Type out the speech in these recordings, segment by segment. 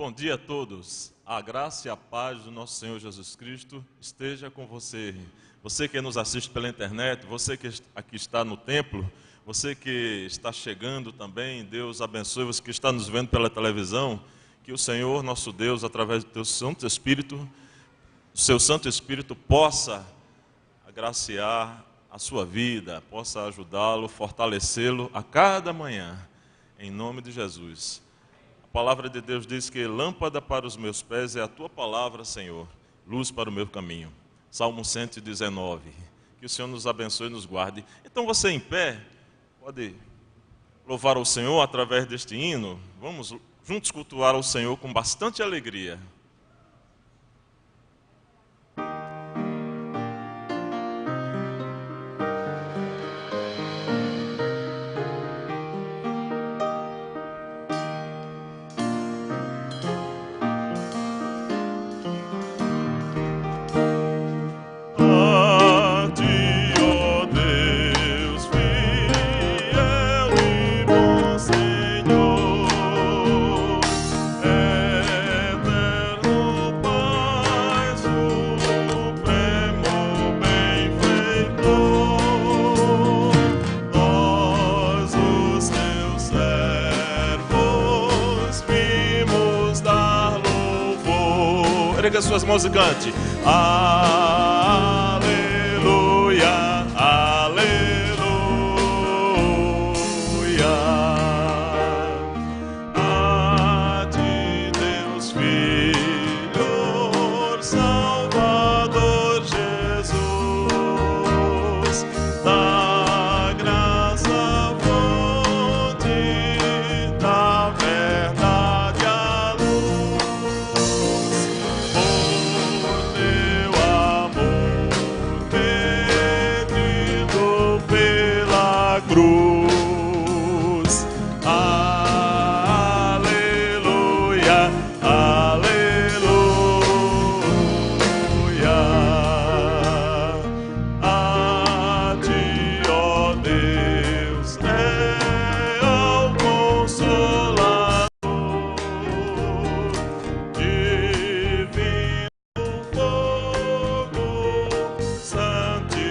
Bom dia a todos. A graça e a paz do nosso Senhor Jesus Cristo esteja com você. Você que nos assiste pela internet, você que aqui está no templo, você que está chegando também, Deus abençoe você que está nos vendo pela televisão. Que o Senhor, nosso Deus, através do seu Santo Espírito, possa agraciar a sua vida, possa ajudá-lo, fortalecê-lo a cada manhã, em nome de Jesus. A palavra de Deus diz que lâmpada para os meus pés é a tua palavra, Senhor, luz para o meu caminho. Salmo 119. Que o Senhor nos abençoe e nos guarde. Então você em pé, pode louvar o Senhor através deste hino. Vamos juntos cultuar o Senhor com bastante alegria. Erga suas mãos e cante. Aleluia, aleluia. A ti, Deus Filho, Salvador Jesus, da graça fonte, da verdade a luz. Cruz, aleluia, aleluia. A ti, ó Deus, é o Consolador, divino fogo, santificador.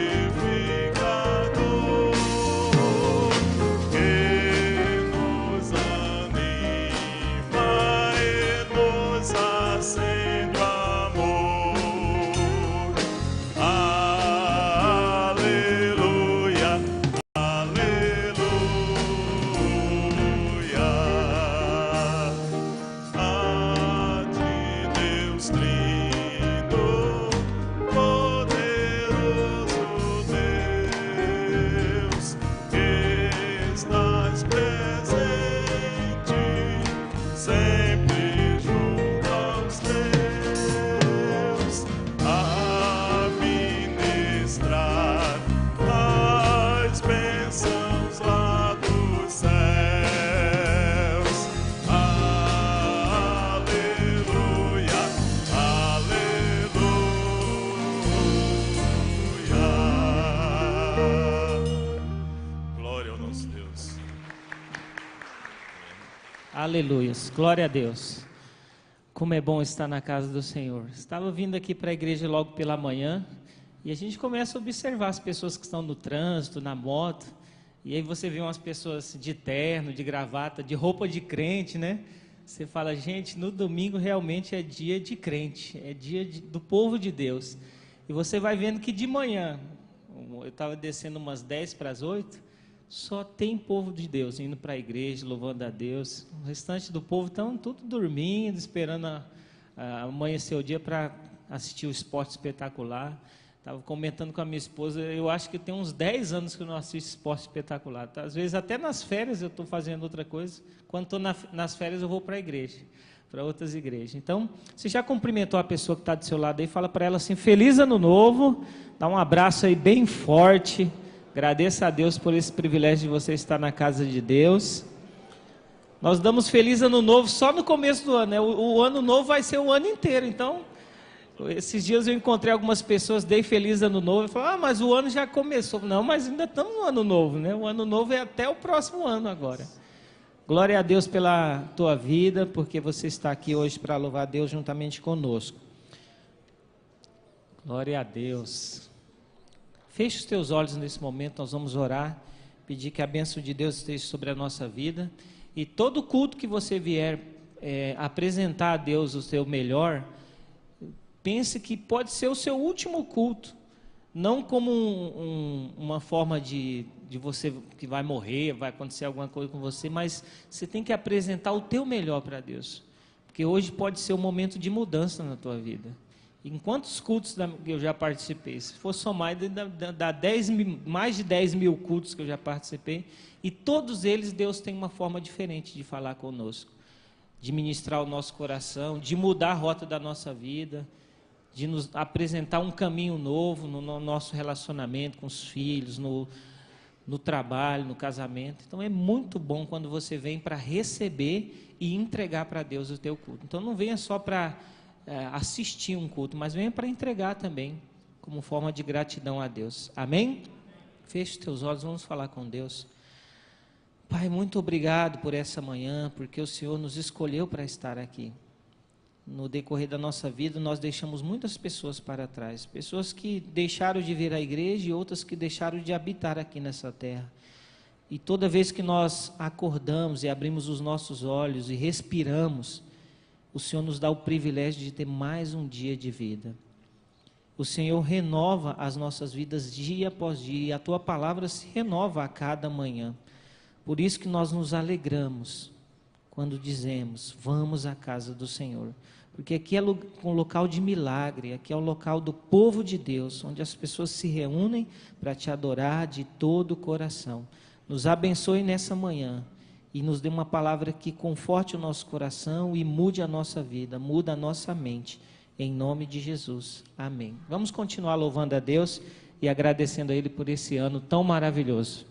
Aleluias, glória a Deus. Como é bom estar na casa do Senhor. Estava vindo aqui para a igreja logo pela manhã e a gente começa a observar as pessoas que estão no trânsito, na moto, e aí você vê umas pessoas de terno, de gravata, de roupa de crente, né? Você fala, gente, no domingo realmente é dia de crente, é dia do povo de Deus. E você vai vendo que de manhã, eu estava descendo umas 10 para as 8, só tem povo de Deus indo para a igreja, louvando a Deus. O restante do povo estão tudo dormindo, esperando amanhecer o dia para assistir o esporte espetacular. Estava comentando com a minha esposa, eu acho que tem uns 10 anos que eu não assisto esporte espetacular. Tá? Às vezes até nas férias eu estou fazendo outra coisa. Quando estou nas férias eu vou para a igreja, para outras igrejas. Então, você já cumprimentou a pessoa que está do seu lado aí, fala para ela assim, feliz ano novo, dá um abraço aí bem forte. Agradeça a Deus por esse privilégio de você estar na casa de Deus. Nós damos feliz ano novo só no começo do ano, né? O ano novo vai ser o ano inteiro. Então, esses dias eu encontrei algumas pessoas, dei feliz ano novo, e falaram, mas o ano já começou. Não, mas ainda estamos no ano novo, né? O ano novo é até o próximo ano agora. Glória a Deus pela tua vida, porque você está aqui hoje para louvar a Deus juntamente conosco. Glória a Deus. Feche os teus olhos nesse momento, nós vamos orar, pedir que a bênção de Deus esteja sobre a nossa vida. E todo culto que você vier apresentar a Deus o seu melhor, pense que pode ser o seu último culto. Não como uma forma de você que vai morrer, vai acontecer alguma coisa com você, mas você tem que apresentar o teu melhor para Deus. Porque hoje pode ser um momento de mudança na tua vida. Em quantos cultos que eu já participei? Se for somar, dá mais de 10 mil cultos que eu já participei, e todos eles Deus tem uma forma diferente de falar conosco, de ministrar o nosso coração, de mudar a rota da nossa vida, de nos apresentar um caminho novo no nosso relacionamento com os filhos, no trabalho, no casamento. Então é muito bom quando você vem para receber e entregar para Deus o teu culto. Então não venha só para assistir um culto, mas venha para entregar também, como forma de gratidão a Deus. Amém? Feche os teus olhos, vamos falar com Deus. Pai, muito obrigado por essa manhã, porque o Senhor nos escolheu para estar aqui. No decorrer da nossa vida, nós deixamos muitas pessoas para trás, pessoas que deixaram de vir à igreja e outras que deixaram de habitar aqui nessa terra. E toda vez que nós acordamos e abrimos os nossos olhos e respiramos, o Senhor nos dá o privilégio de ter mais um dia de vida. O Senhor renova as nossas vidas dia após dia, e a Tua palavra se renova a cada manhã. Por isso que nós nos alegramos quando dizemos, vamos à casa do Senhor. Porque aqui é um local de milagre, aqui é o local do povo de Deus, onde as pessoas se reúnem para te adorar de todo o coração. Nos abençoe nessa manhã e nos dê uma palavra que conforte o nosso coração e mude a nossa vida, muda a nossa mente, em nome de Jesus. Amém. Vamos continuar louvando a Deus e agradecendo a Ele por esse ano tão maravilhoso.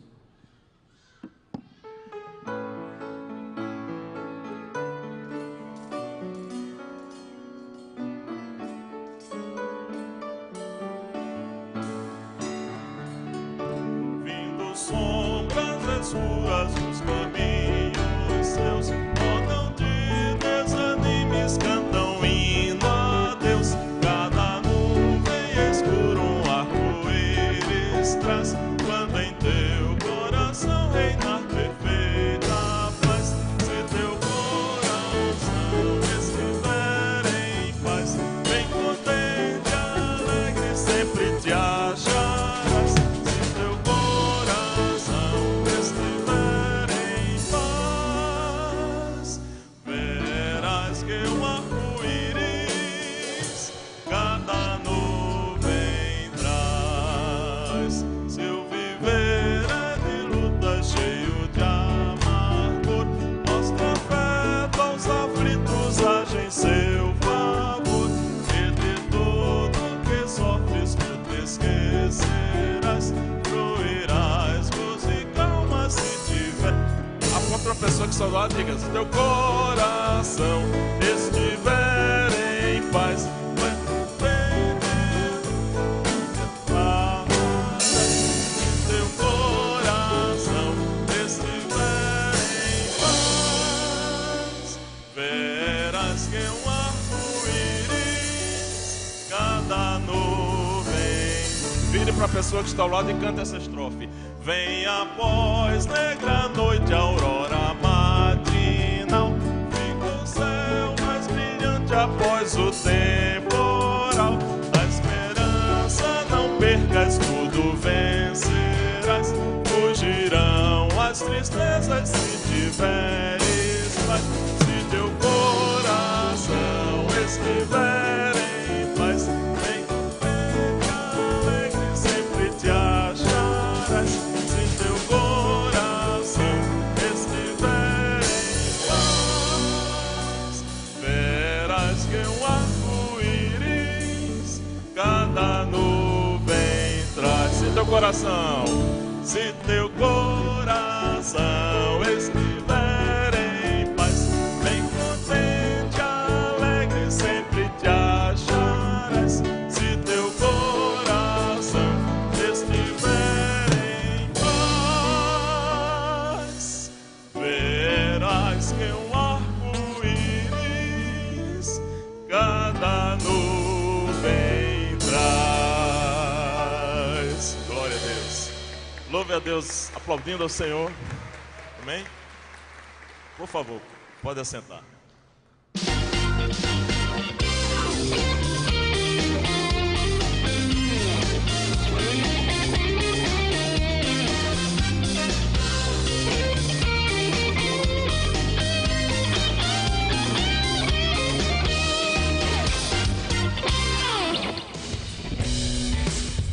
Suas os caminhos seus, rodam de desanimes, cantam hino a Deus. Cada nuvem escura um arco-íris traz, quando em teu coração reinar perfeita paz. Se teu coração estiver em paz, bem contente, alegre, sempre te acharás. Se teu coração estiver em paz, verás que um arco-íris cada nuvem traz. Seu viver é de luta, cheio de amargor, mostra fé aos aflitos, age em seu favor. E de tudo que sofres tu te esquecerás, fruirás gozo e calma se tiver. Aponta a pessoa que está ao lado, diga: se teu coração estiver em paz, vai se teu coração estiver em paz, verás que um arco-íris cada nuvem. Vire para a pessoa que está ao lado e canta essa estrofe. Vem após negra noite, aurora matinal, fica o céu mais brilhante após o temporal. A esperança não percas, tudo vencerás, fugirão as tristezas se tiveres paz. Se teu coração estiver em paz, vem contente, alegre, sempre te acharás. Se teu coração estiver em paz, verás que um arco-íris cada nuvem traz. Se teu coração, se teu coração estiver em paz, bem contente, alegre, sempre te acharás. Se teu coração estiver em paz, verás a Deus aplaudindo ao Senhor. Amém? Por favor, pode assentar.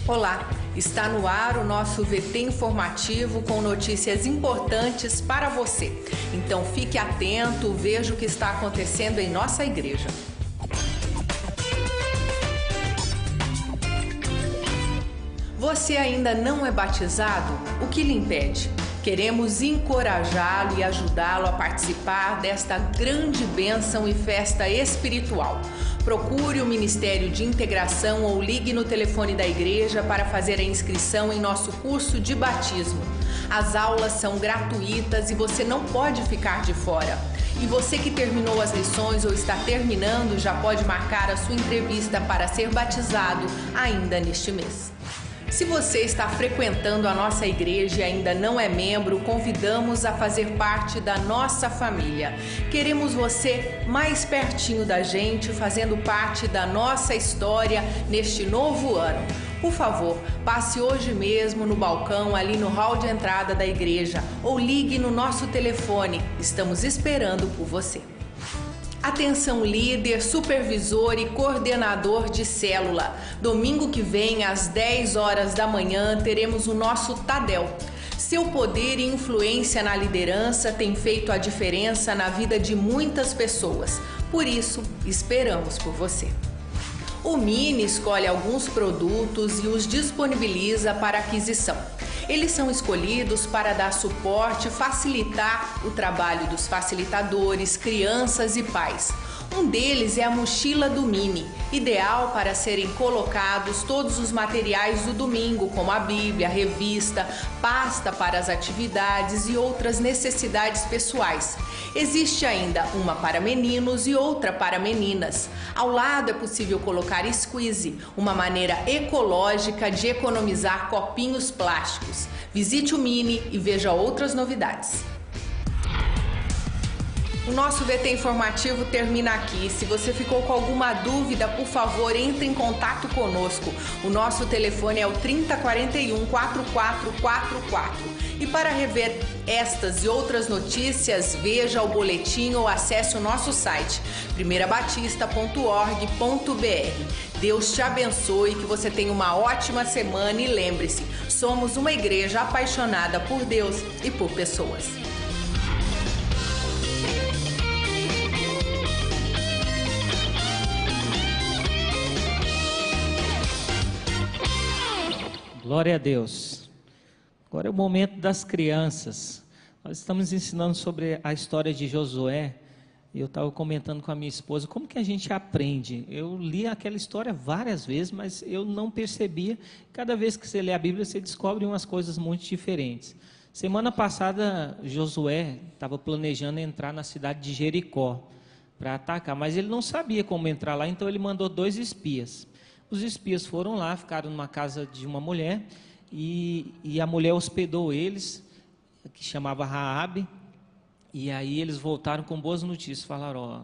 Olá, está no ar o nosso VT informativo com notícias importantes para você. Então fique atento, veja o que está acontecendo em nossa igreja. Você ainda não é batizado? O que lhe impede? Queremos encorajá-lo e ajudá-lo a participar desta grande bênção e festa espiritual. Procure o Ministério de Integração ou ligue no telefone da igreja para fazer a inscrição em nosso curso de batismo. As aulas são gratuitas e você não pode ficar de fora. E você que terminou as lições ou está terminando já pode marcar a sua entrevista para ser batizado ainda neste mês. Se você está frequentando a nossa igreja e ainda não é membro, convidamos a fazer parte da nossa família. Queremos você mais pertinho da gente, fazendo parte da nossa história neste novo ano. Por favor, passe hoje mesmo no balcão ali no hall de entrada da igreja ou ligue no nosso telefone. Estamos esperando por você. Atenção líder, supervisor e coordenador de célula. Domingo que vem, às 10 horas da manhã, teremos o nosso Tadel. Seu poder e influência na liderança tem feito a diferença na vida de muitas pessoas. Por isso, esperamos por você. O Mini escolhe alguns produtos e os disponibiliza para aquisição. Eles são escolhidos para dar suporte e facilitar o trabalho dos facilitadores, crianças e pais. Um deles é a mochila do Mini, ideal para serem colocados todos os materiais do domingo, como a Bíblia, a revista, pasta para as atividades e outras necessidades pessoais. Existe ainda uma para meninos e outra para meninas. Ao lado é possível colocar squeeze, uma maneira ecológica de economizar copinhos plásticos. Visite o Mini e veja outras novidades. O nosso VT informativo termina aqui. Se você ficou com alguma dúvida, por favor, entre em contato conosco. O nosso telefone é o 3041 4444. E para rever estas e outras notícias, veja o boletim ou acesse o nosso site primeirabatista.org.br. Deus te abençoe e que você tenha uma ótima semana e lembre-se, somos uma igreja apaixonada por Deus e por pessoas. Glória a Deus. Agora é o momento das crianças. Nós estamos ensinando sobre a história de Josué. E eu estava comentando com a minha esposa como que a gente aprende. Eu li aquela história várias vezes, mas eu não percebia. Cada vez que você lê a Bíblia, você descobre umas coisas muito diferentes. Semana passada, Josué estava planejando entrar na cidade de Jericó para atacar, mas ele não sabia como entrar lá, então ele mandou 2 espias. Os espias foram lá, ficaram numa casa de uma mulher e a mulher hospedou eles, que chamava Raabe, e aí eles voltaram com boas notícias, falaram, ó,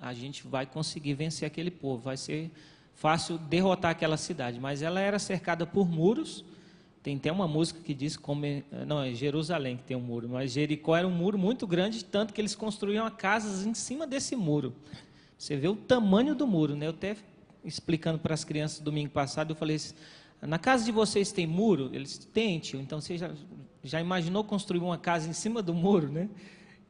a gente vai conseguir vencer aquele povo, vai ser fácil derrotar aquela cidade, mas ela era cercada por muros. Tem até uma música que diz, não, é Jerusalém que tem um muro, mas Jericó era um muro muito grande, tanto que eles construíam casas em cima desse muro. Você vê o tamanho do muro, né? Eu até explicando para as crianças domingo passado, eu falei assim, na casa de vocês tem muro? Eles têm, tio. Então você já imaginou construir uma casa em cima do muro, né?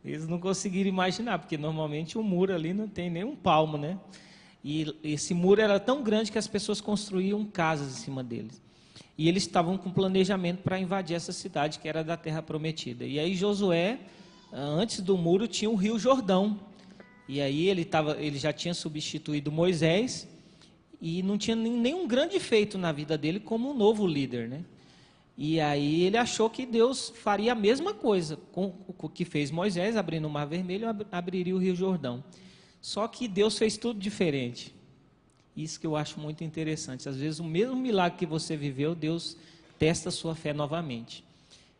Eles não conseguiram imaginar, porque normalmente o muro ali não tem nem um palmo, né? E esse muro era tão grande que as pessoas construíam casas em cima deles. E eles estavam com planejamento para invadir essa cidade que era da Terra Prometida. E aí Josué, antes do muro, tinha o Rio Jordão. E aí ele já tinha substituído Moisés e não tinha nenhum grande feito na vida dele como um novo líder, né? E aí ele achou que Deus faria a mesma coisa com o que fez Moisés, abrindo o Mar Vermelho, abriria o Rio Jordão. Só que Deus fez tudo diferente. Isso que eu acho muito interessante. Às vezes o mesmo milagre que você viveu, Deus testa a sua fé novamente.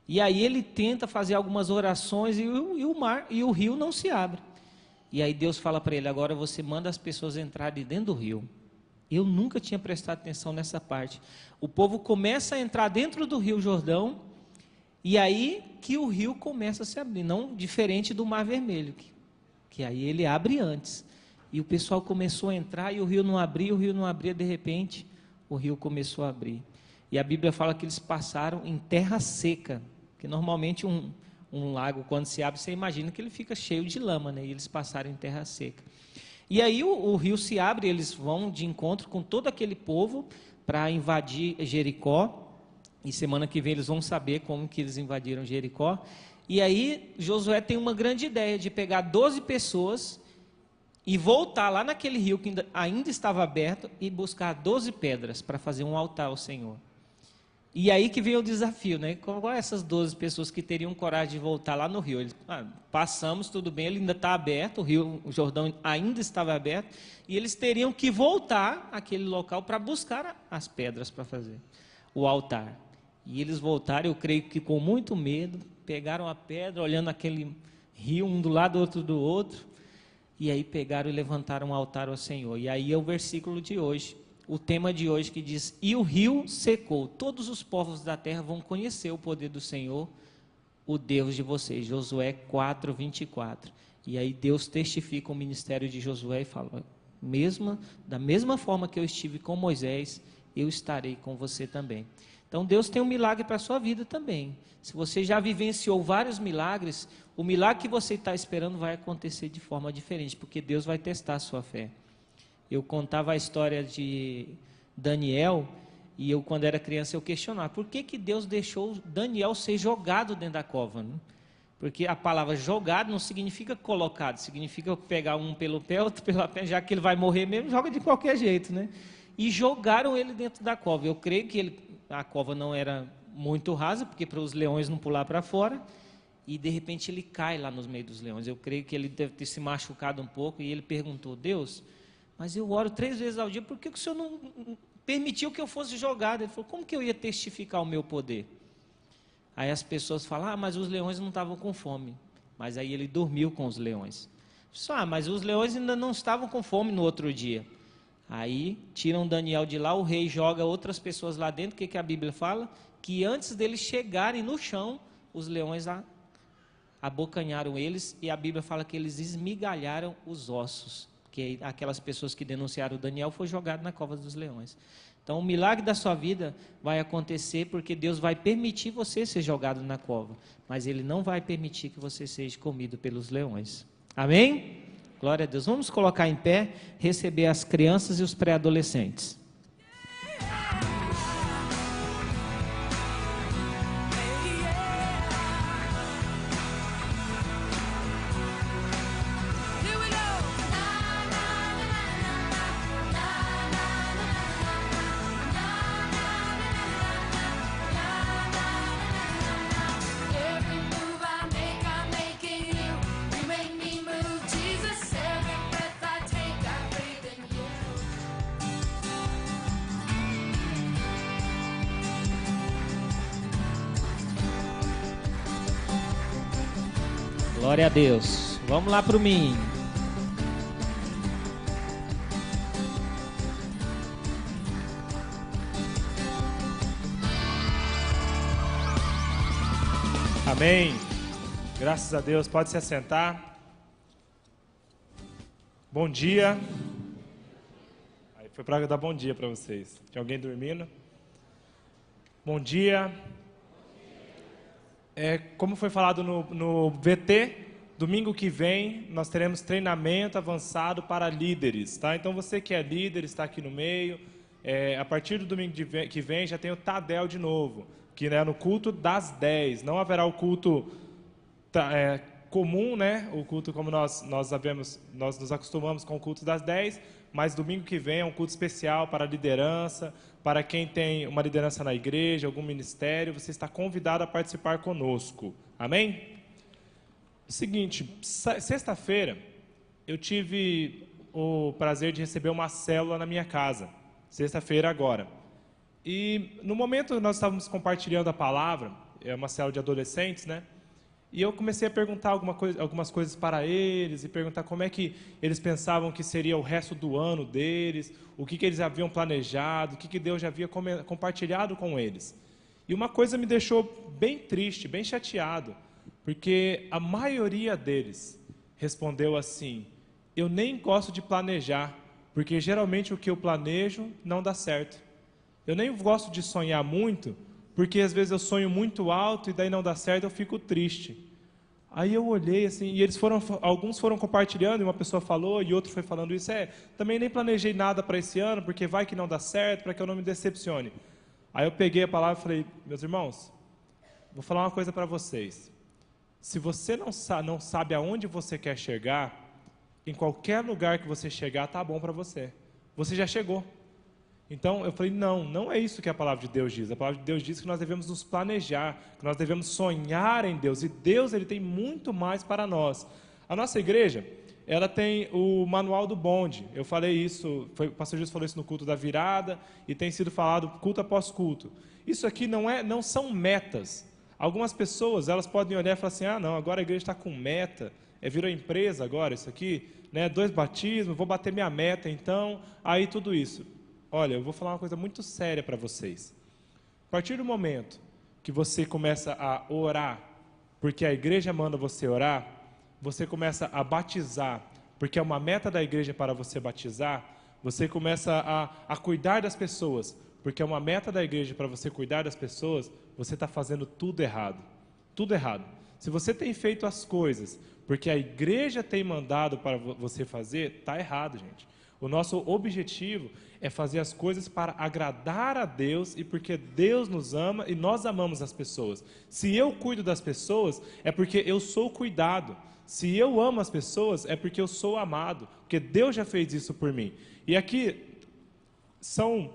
E aí ele tenta fazer algumas orações e o rio não se abre. E aí Deus fala para ele: agora você manda as pessoas entrarem dentro do rio. Eu nunca tinha prestado atenção nessa parte. O povo começa a entrar dentro do Rio Jordão, e aí que o rio começa a se abrir, não diferente do Mar Vermelho, que aí ele abre antes. E o pessoal começou a entrar e o rio não abria, de repente o rio começou a abrir. E a Bíblia fala que eles passaram em terra seca, que normalmente um lago, quando se abre, você imagina que ele fica cheio de lama, né? E eles passaram em terra seca. E aí o rio se abre, eles vão de encontro com todo aquele povo para invadir Jericó. E semana que vem eles vão saber como que eles invadiram Jericó. E aí Josué tem uma grande ideia de pegar 12 pessoas e voltar lá naquele rio que ainda estava aberto e buscar 12 pedras para fazer um altar ao Senhor. E aí que veio o desafio, né? Qual essas 12 pessoas que teriam coragem de voltar lá no rio? Eles, passamos, tudo bem, ele ainda está aberto, o Jordão ainda estava aberto, e eles teriam que voltar àquele local para buscar as pedras para fazer o altar. E eles voltaram, eu creio que com muito medo, pegaram a pedra, olhando aquele rio, um do lado, outro do outro, e aí pegaram e levantaram um altar ao Senhor. E aí é o versículo de hoje, o tema de hoje, que diz: e o rio secou, todos os povos da terra vão conhecer o poder do Senhor, o Deus de vocês. Josué 4:24. E aí Deus testifica o ministério de Josué e fala: da mesma forma que eu estive com Moisés, eu estarei com você também. Então Deus tem um milagre para a sua vida também. Se você já vivenciou vários milagres, o milagre que você está esperando vai acontecer de forma diferente, porque Deus vai testar a sua fé. Eu contava a história de Daniel, e eu, quando era criança, eu questionava: por que Deus deixou Daniel ser jogado dentro da cova, né? Porque a palavra jogado não significa colocado, significa pegar um pelo pé, outro pela perna, já que ele vai morrer mesmo, joga de qualquer jeito, né? E jogaram ele dentro da cova. Eu creio que a cova não era muito rasa, porque para os leões não pular para fora, e de repente ele cai lá no meio dos leões. Eu creio que ele deve ter se machucado um pouco, e ele perguntou: Deus, mas eu oro 3 vezes ao dia, por que o Senhor não permitiu que eu fosse jogado? Ele falou: como que eu ia testificar o meu poder? Aí as pessoas falam: mas os leões não estavam com fome. Mas aí ele dormiu com os leões. Mas os leões ainda não estavam com fome no outro dia. Aí tiram Daniel de lá, o rei joga outras pessoas lá dentro. O que a Bíblia fala? Que antes deles chegarem no chão, os leões abocanharam eles, e a Bíblia fala que eles esmigalharam os ossos, que aquelas pessoas que denunciaram o Daniel foi jogado na cova dos leões. Então o milagre da sua vida vai acontecer porque Deus vai permitir você ser jogado na cova, mas Ele não vai permitir que você seja comido pelos leões. Amém? Glória a Deus. Vamos colocar em pé, receber as crianças e os pré-adolescentes. Glória a Deus. Vamos lá para o mim. Amém. Graças a Deus. Pode se assentar. Bom dia. Aí foi para dar bom dia para vocês. Tem alguém dormindo? Bom dia. Como foi falado no VT, domingo que vem nós teremos treinamento avançado para líderes, tá? Então você que é líder, está aqui no meio, a partir do domingo que vem já tem o Tadel de novo, que é no culto das 10, não haverá o culto comum, né? O culto como nós sabemos, nós nos acostumamos com o culto das 10, mas domingo que vem é um culto especial para a liderança, para quem tem uma liderança na igreja, algum ministério, você está convidado a participar conosco. Amém? Seguinte, sexta-feira eu tive o prazer de receber uma célula na minha casa. Sexta-feira agora. E no momento nós estávamos compartilhando a palavra, uma célula de adolescentes, né? E eu comecei a perguntar algumas coisas para eles, e perguntar como é que eles pensavam que seria o resto do ano deles, o que eles haviam planejado, o que Deus já havia compartilhado com eles. E uma coisa me deixou bem triste, bem chateado, porque a maioria deles respondeu assim: eu nem gosto de planejar, porque geralmente o que eu planejo não dá certo. Eu nem gosto de sonhar muito, porque às vezes eu sonho muito alto e daí não dá certo, eu fico triste. Aí eu olhei assim, e alguns foram compartilhando, e uma pessoa falou, e outro foi falando isso, também nem planejei nada para esse ano, porque vai que não dá certo, para que eu não me decepcione. Aí eu peguei a palavra e falei: meus irmãos, vou falar uma coisa para vocês. Se você não sabe aonde você quer chegar, em qualquer lugar que você chegar, tá bom para você. Você já chegou. Então eu falei: não é isso que a palavra de Deus diz. A palavra de Deus diz que nós devemos nos planejar, que nós devemos sonhar em Deus. E Deus, Ele tem muito mais para nós. A nossa igreja, ela tem o manual do bonde. Eu falei isso, o pastor Gilson falou isso no culto da virada, e tem sido falado culto após culto. Isso aqui não são metas. Algumas pessoas, elas podem olhar e falar assim: não, agora a igreja está com meta, virou empresa agora isso aqui, né? 2 batismos, vou bater minha meta então, aí tudo isso. Olha, eu vou falar uma coisa muito séria para vocês. A partir do momento que você começa a orar, porque a igreja manda você orar, você começa a batizar, porque é uma meta da igreja para você batizar, você começa a cuidar das pessoas, porque é uma meta da igreja para você cuidar das pessoas, você está fazendo tudo errado. Tudo errado. Se você tem feito as coisas porque a igreja tem mandado para você fazer, está errado, gente. O nosso objetivo é fazer as coisas para agradar a Deus, e porque Deus nos ama e nós amamos as pessoas. Se eu cuido das pessoas, é porque eu sou cuidado. Se eu amo as pessoas, é porque eu sou amado, porque Deus já fez isso por mim. E aqui são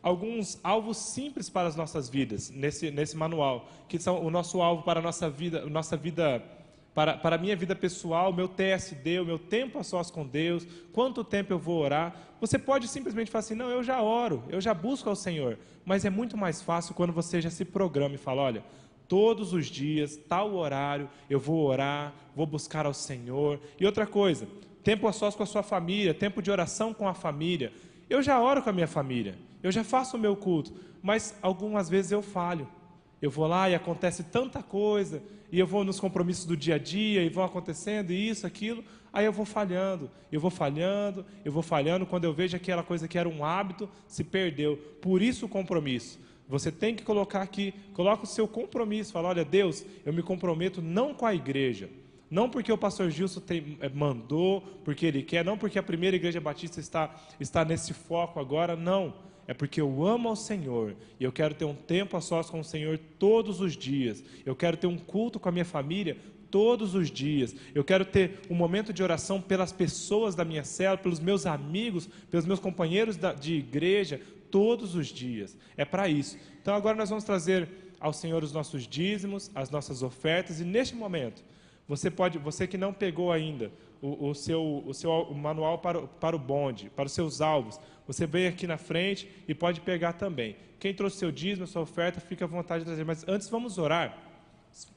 alguns alvos simples para as nossas vidas, nesse manual, que são o nosso alvo para a nossa vida, para a minha vida pessoal, meu TSD, o meu tempo a sós com Deus, quanto tempo eu vou orar. Você pode simplesmente falar assim: não, eu já oro, eu já busco ao Senhor. Mas é muito mais fácil quando você já se programa e fala: olha, todos os dias, tal horário, eu vou orar, vou buscar ao Senhor. E outra coisa, tempo a sós com a sua família, tempo de oração com a família. Eu já oro com a minha família, eu já faço o meu culto, mas algumas vezes eu falho. Eu vou lá e acontece tanta coisa, e eu vou nos compromissos do dia a dia, e vão acontecendo isso, aquilo, aí eu vou falhando, quando eu vejo aquela coisa que era um hábito, se perdeu. Por isso o compromisso. Você tem que colocar aqui, coloca o seu compromisso, fala: olha, Deus, eu me comprometo não com a igreja, não porque o pastor Gilson mandou, porque ele quer, não porque a primeira igreja batista está nesse foco agora, não. É porque eu amo ao Senhor, e eu quero ter um tempo a sós com o Senhor todos os dias. Eu quero ter um culto com a minha família todos os dias. Eu quero ter um momento de oração pelas pessoas da minha célula, pelos meus amigos, pelos meus companheiros de igreja, todos os dias. É para isso. Então agora nós vamos trazer ao Senhor os nossos dízimos, as nossas ofertas, e neste momento, você que não pegou ainda o seu manual para o bonde, para os seus alvos, você vem aqui na frente e pode pegar também. Quem trouxe seu dízimo, sua oferta, fica à vontade de trazer. Mas antes vamos orar.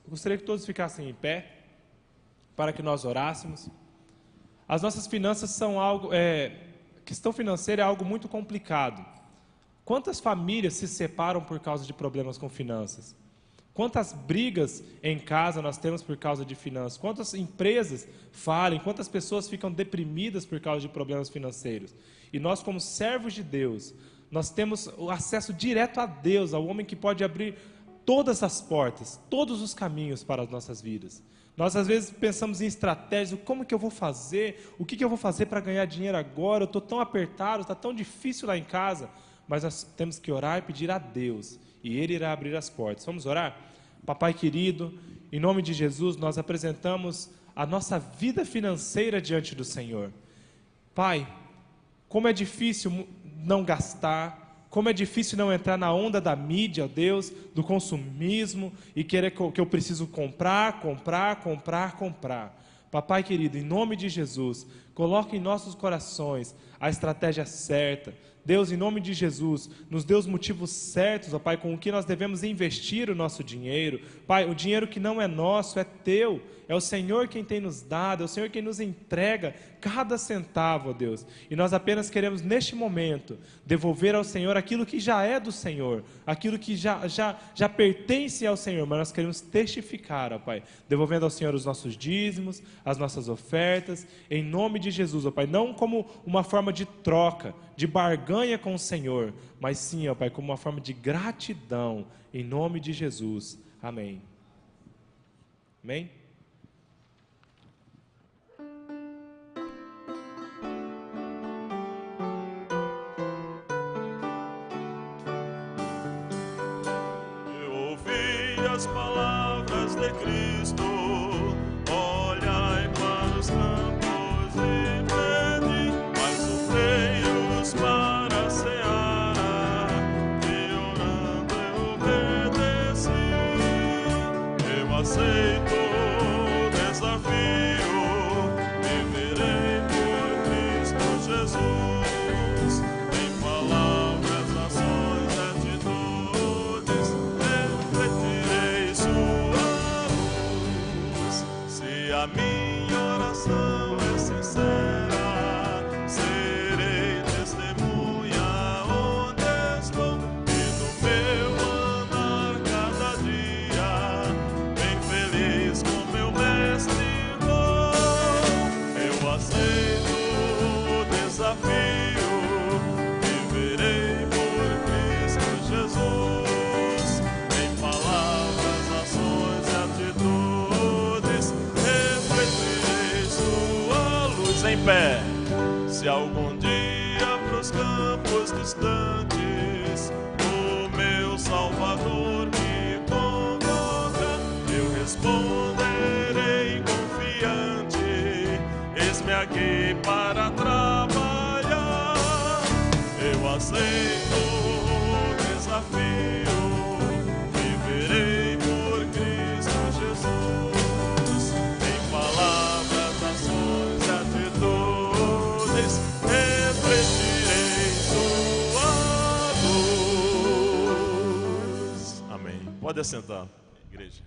Gostaria que todos ficassem em pé, para que nós orássemos. As nossas finanças são algo... questão financeira é algo muito complicado. Quantas famílias se separam por causa de problemas com finanças? Quantas brigas em casa nós temos por causa de finanças? Quantas empresas falem? Quantas pessoas ficam deprimidas por causa de problemas financeiros? E nós, como servos de Deus, nós temos o acesso direto a Deus, ao homem que pode abrir todas as portas, todos os caminhos para as nossas vidas. Nós às vezes pensamos em estratégias: como que eu vou fazer? O que eu vou fazer para ganhar dinheiro agora? Eu estou tão apertado, está tão difícil lá em casa. Mas nós temos que orar e pedir a Deus, e Ele irá abrir as portas. Vamos orar? Papai querido, em nome de Jesus, nós apresentamos a nossa vida financeira diante do Senhor. Pai, como é difícil não gastar, como é difícil não entrar na onda da mídia, ó Deus, do consumismo, e querer que eu preciso comprar. Papai querido, em nome de Jesus, coloque em nossos corações a estratégia certa. Deus, em nome de Jesus, nos dê os motivos certos, ó Pai, com o que nós devemos investir o nosso dinheiro. Pai, o dinheiro que não é nosso, é teu. É o Senhor quem tem nos dado, é o Senhor quem nos entrega cada centavo, ó Deus. E nós apenas queremos, neste momento, devolver ao Senhor aquilo que já é do Senhor, aquilo que já pertence ao Senhor, mas nós queremos testificar, ó Pai, devolvendo ao Senhor os nossos dízimos, as nossas ofertas, em nome de Jesus, ó Pai, não como uma forma de troca, de barganha com o Senhor, mas sim, ó Pai, como uma forma de gratidão, em nome de Jesus. Amém. Amém? As palavras de Cristo, olhai para os campos e pedi, mais obreiros para a seara, e orando eu obedeci. Eu aceito o desafio, viverei por Cristo Jesus, em palavras, ações, atitudes, refletirei sua luz. Se a minha oração é sincera, serei testemunha onde estou, e no meu andar cada dia, bem feliz com meu mestre vou. Eu aceito o desafio, viverei por Cristo Jesus, em palavras, ações e atitudes, refletirei sua luz. Em pé, se algum dia pros campos distantes o meu Salvador me convoca, eu responderei confiante, eis-me aqui para trabalhar. Eu aceito o desafio, viverei por Cristo Jesus, em palavras, ações e atitudes, refletirei sua luz. Amém. Pode assentar, igreja.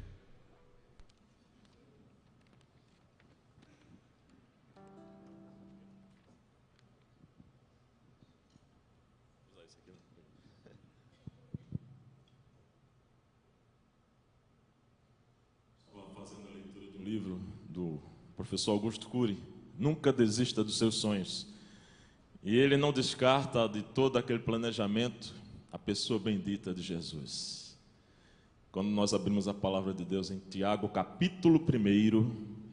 Fazendo a leitura de um livro do professor Augusto Cury, Nunca Desista dos Seus Sonhos. E ele não descarta de todo aquele planejamento a pessoa bendita de Jesus. Quando nós abrimos a palavra de Deus em Tiago, capítulo 1,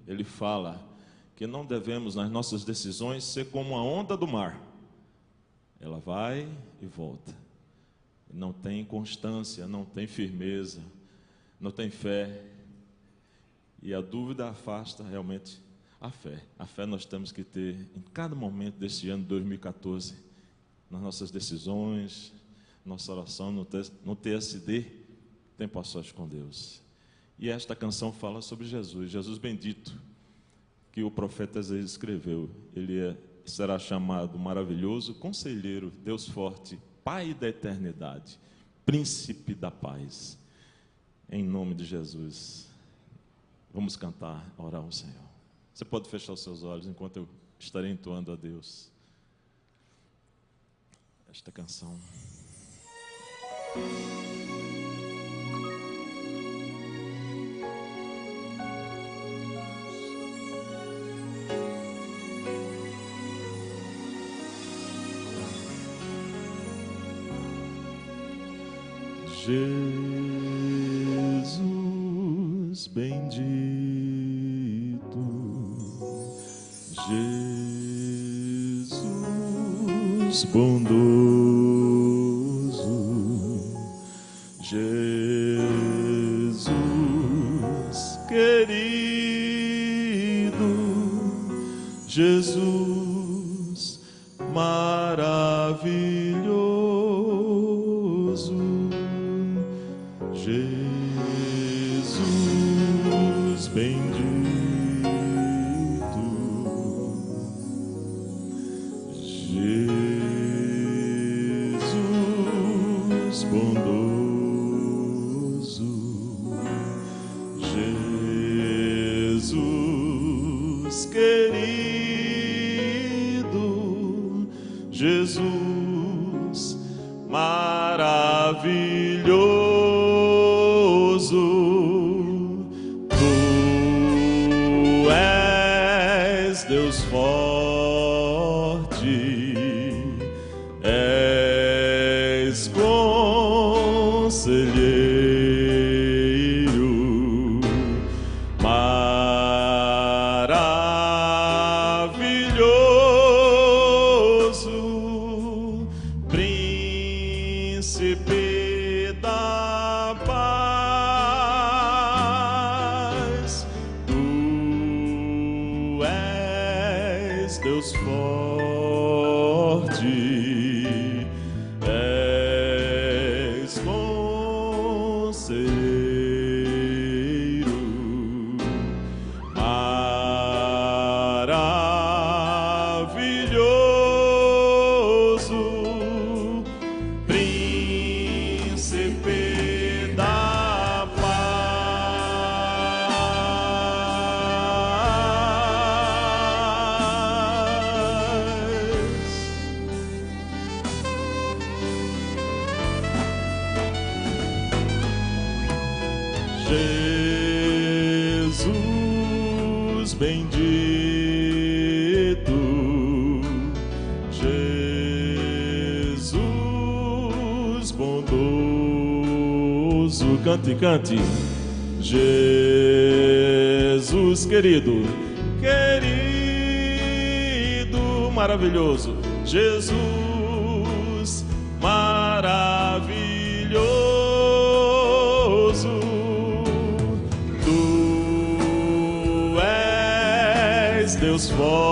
ele fala que não devemos, nas nossas decisões, ser como a onda do mar. Ela vai e volta. Não tem constância, não tem firmeza, não tem fé. E a dúvida afasta realmente a fé. A fé nós temos que ter em cada momento deste ano 2014, nas nossas decisões, nossa oração no TSD, tempo a sós com Deus. E esta canção fala sobre Jesus, Jesus bendito, que o profeta Isaías escreveu. Ele será chamado maravilhoso, conselheiro, Deus forte, Pai da eternidade, Príncipe da paz. Em nome de Jesus. Vamos cantar, orar ao Senhor. Você pode fechar os seus olhos enquanto eu estarei entoando a Deus esta canção. Jesus bendito, Jesus bondoso, Jesus querido, Jesus maravilhoso, Jesus bendito, bondoso, Jesus querido, Jesus maravilhoso, tu és Deus forte, és conselheiro, maravilhoso, príncipe da paz, tu és Deus forte, és conselheiro, maravilhoso, príncipe da paz. Jesus bendito, Jesus bondoso, cante, cante. Jesus querido, querido, maravilhoso, Jesus maravilhoso, tu és Deus forte,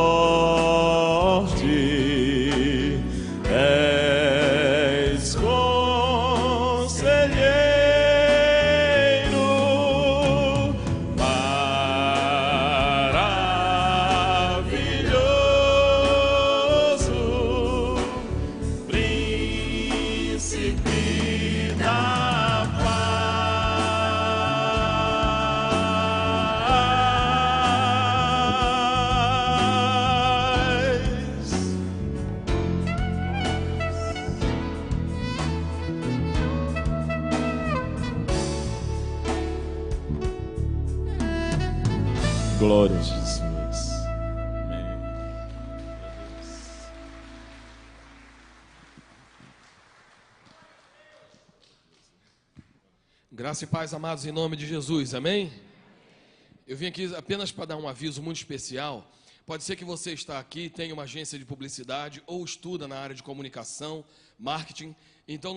és conselheiro, maravilhoso, príncipe da paz. Glória a Jesus. Amém. Graça e paz, amados, em nome de Jesus, amém? Eu vim aqui apenas para dar um aviso muito especial. Pode ser que você está aqui, tenha uma agência de publicidade ou estuda na área de comunicação, marketing. Então,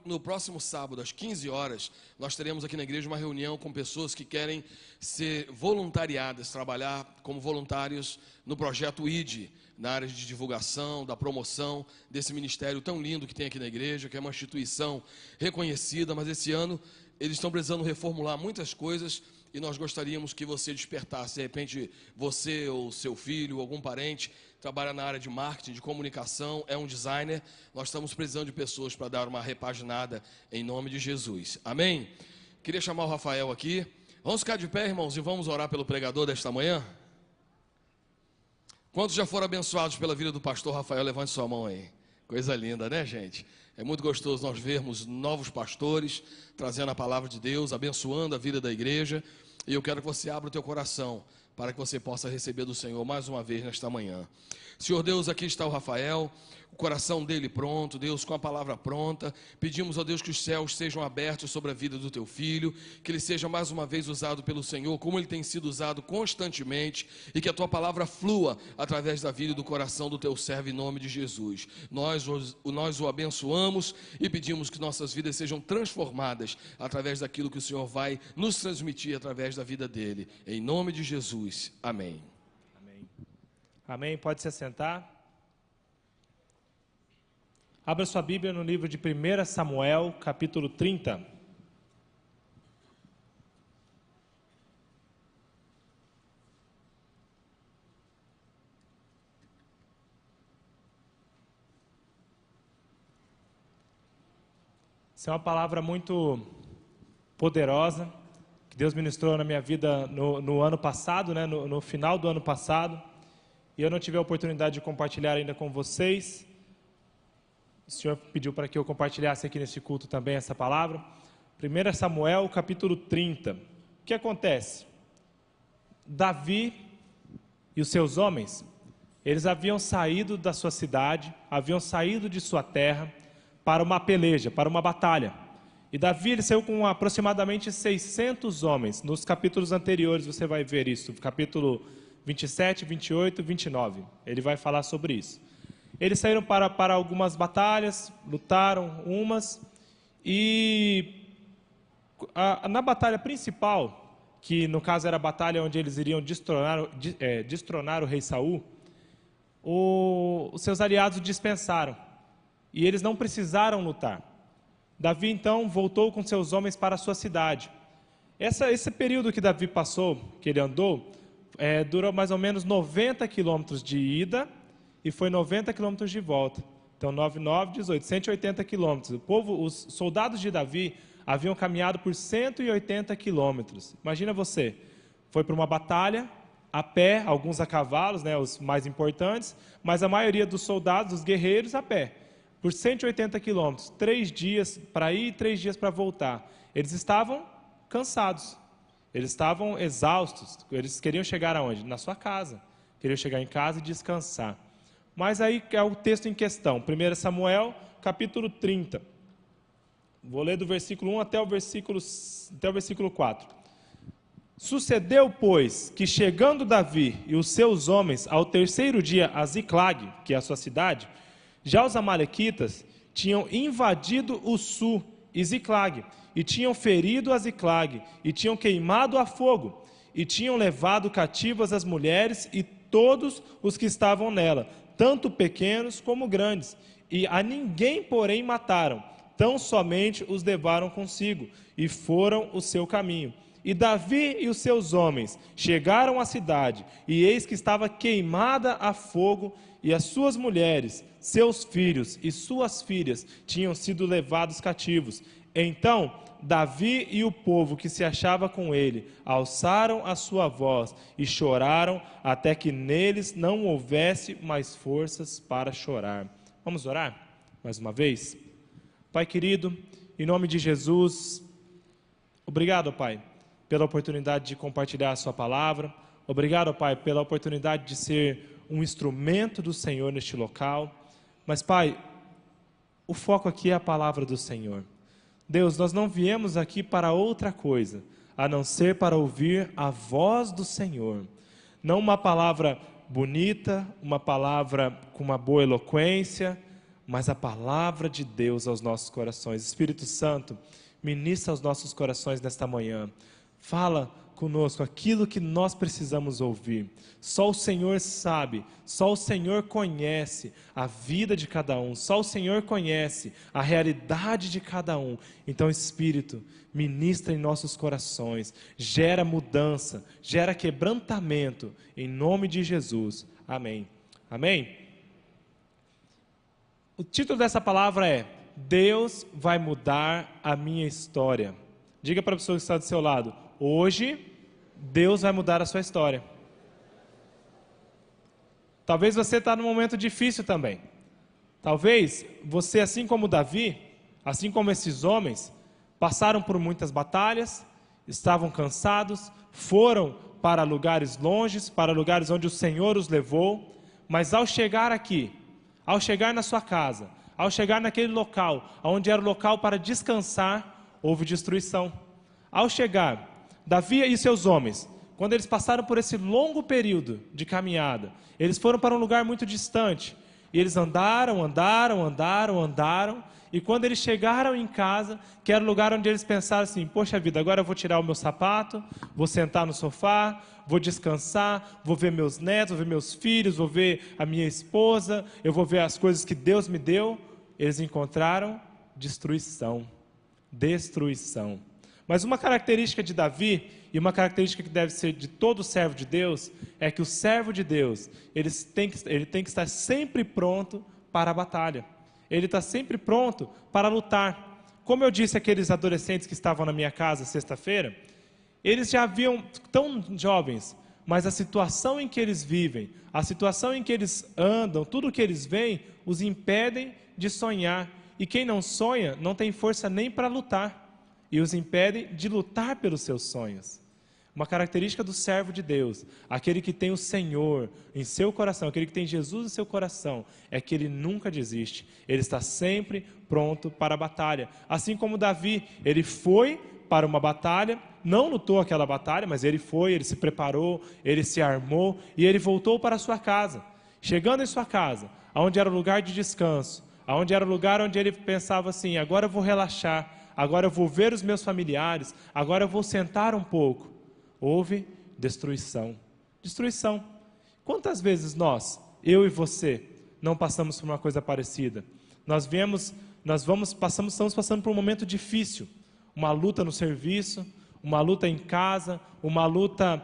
no próximo sábado, às 15 horas, nós teremos aqui na igreja uma reunião com pessoas que querem ser voluntariadas, trabalhar como voluntários no projeto ID, na área de divulgação, da promoção desse ministério tão lindo que tem aqui na igreja, que é uma instituição reconhecida, mas esse ano eles estão precisando reformular muitas coisas e nós gostaríamos que você despertasse. De repente, você ou seu filho, algum parente, trabalha na área de marketing, de comunicação, é um designer. Nós estamos precisando de pessoas para dar uma repaginada em nome de Jesus. Amém? Queria chamar o Rafael aqui. Vamos ficar de pé, irmãos, e vamos orar pelo pregador desta manhã? Quantos já foram abençoados pela vida do pastor Rafael? Levante sua mão aí. Coisa linda, né, gente? É muito gostoso nós vermos novos pastores trazendo a palavra de Deus, abençoando a vida da igreja. E eu quero que você abra o teu coração para que você possa receber do Senhor mais uma vez nesta manhã. Senhor Deus, aqui está o Rafael, o coração dele pronto, Deus, com a palavra pronta. Pedimos, ó Deus, que os céus sejam abertos sobre a vida do teu filho, que ele seja mais uma vez usado pelo Senhor, como ele tem sido usado constantemente, e que a tua palavra flua através da vida e do coração do teu servo, em nome de Jesus. Nós o abençoamos e pedimos que nossas vidas sejam transformadas através daquilo que o Senhor vai nos transmitir através da vida dele. Em nome de Jesus. Amém. Amém. Amém. Pode se assentar. Abra sua Bíblia no livro de 1 Samuel, capítulo 30. Essa é uma palavra muito poderosa, que Deus ministrou na minha vida no ano passado, né? no final do ano passado, e eu não tive a oportunidade de compartilhar ainda com vocês. O Senhor pediu para que eu compartilhasse aqui nesse culto também essa palavra. 1 Samuel, capítulo 30. O que acontece? Davi e os seus homens, eles haviam saído da sua cidade, haviam saído de sua terra para uma peleja, para uma batalha. E Davi, ele saiu com aproximadamente 600 homens. Nos capítulos anteriores você vai ver isso, capítulo 27, 28 e 29. Ele vai falar sobre isso. Eles saíram para algumas batalhas, lutaram umas, e na batalha principal, que no caso era a batalha onde eles iriam destronar o rei Saul, os seus aliados dispensaram, e eles não precisaram lutar. Davi então voltou com seus homens para a sua cidade. Esse período que Davi passou, que ele andou, durou mais ou menos 90 quilômetros de ida, e foi 90 quilômetros de volta. Então 9, 18, 180 quilômetros. Os soldados de Davi haviam caminhado por 180 quilômetros. Imagina você, foi para uma batalha, a pé, alguns a cavalos, né, os mais importantes, mas a maioria dos soldados, dos guerreiros, a pé, por 180 quilômetros, 3 dias para ir e 3 dias para voltar. Eles estavam cansados, eles estavam exaustos, eles queriam chegar aonde? Na sua casa, queriam chegar em casa e descansar. Mas aí é o texto em questão, 1 Samuel, capítulo 30. Vou ler do versículo 1 até o versículo 4. Sucedeu, pois, que chegando Davi e os seus homens ao terceiro dia a Ziclag, que é a sua cidade, já os amalequitas tinham invadido o sul e Ziclag, e tinham ferido a Ziclag, e tinham queimado a fogo, e tinham levado cativas as mulheres e todos os que estavam nela, tanto pequenos como grandes, e a ninguém, porém, mataram, tão somente os levaram consigo, e foram o seu caminho. E Davi e os seus homens chegaram à cidade, e eis que estava queimada a fogo, e as suas mulheres, seus filhos e suas filhas tinham sido levados cativos. Então Davi e o povo que se achava com ele alçaram a sua voz e choraram até que neles não houvesse mais forças para chorar. Vamos orar mais uma vez? Pai querido, em nome de Jesus, obrigado, Pai, pela oportunidade de compartilhar a sua palavra. Obrigado, Pai, pela oportunidade de ser um instrumento do Senhor neste local. Mas, Pai, o foco aqui é a palavra do Senhor. Deus, nós não viemos aqui para outra coisa, a não ser para ouvir a voz do Senhor. Não uma palavra bonita, uma palavra com uma boa eloquência, mas a palavra de Deus aos nossos corações. Espírito Santo, ministra aos nossos corações nesta manhã. Fala conosco aquilo que nós precisamos ouvir. Só o Senhor sabe, só o Senhor conhece a vida de cada um, só o Senhor conhece a realidade de cada um. Então, Espírito, ministra em nossos corações, gera mudança, gera quebrantamento, em nome de Jesus. Amém. Amém? O título dessa palavra é: Deus vai mudar a minha história. Diga para a pessoa que está do seu lado: hoje, Deus vai mudar a sua história. Talvez você está num momento difícil também. Talvez você, assim como Davi, assim como esses homens, passaram por muitas batalhas, estavam cansados, foram para lugares longes, para lugares onde o Senhor os levou, mas ao chegar aqui, ao chegar na sua casa, ao chegar naquele local, onde era o local para descansar, houve destruição. Ao chegar, Davi e seus homens, quando eles passaram por esse longo período de caminhada, eles foram para um lugar muito distante, e eles andaram, e quando eles chegaram em casa, que era o lugar onde eles pensaram assim: poxa vida, agora eu vou tirar o meu sapato, vou sentar no sofá, vou descansar, vou ver meus netos, vou ver meus filhos, vou ver a minha esposa, eu vou ver as coisas que Deus me deu. Eles encontraram destruição. Mas uma característica de Davi, e uma característica que deve ser de todo servo de Deus, é que o servo de Deus, ele tem que estar sempre pronto para a batalha. Ele está sempre pronto para lutar. como eu disse, aqueles adolescentes que estavam na minha casa sexta-feira, eles já haviam tão jovens, mas a situação em que eles vivem, a situação em que eles andam, tudo o que eles veem, os impedem de sonhar. E quem não sonha não tem força nem para lutar, e os impedem de lutar pelos seus sonhos. Uma característica do servo de Deus, aquele que tem o Senhor em seu coração, aquele que tem Jesus em seu coração, é que ele nunca desiste, ele está sempre pronto para a batalha. Assim como Davi, ele foi para uma batalha, não lutou aquela batalha, mas ele foi, ele se preparou, ele se armou e ele voltou para a sua casa. Chegando em sua casa, onde era o lugar de descanso, onde era o lugar onde ele pensava assim, agora eu vou relaxar, agora eu vou ver os meus familiares, agora eu vou sentar um pouco. Houve destruição. Destruição. Quantas vezes nós, eu e você, não passamos por uma coisa parecida? Estamos passando por um momento difícil. Uma luta no serviço, uma luta em casa, uma luta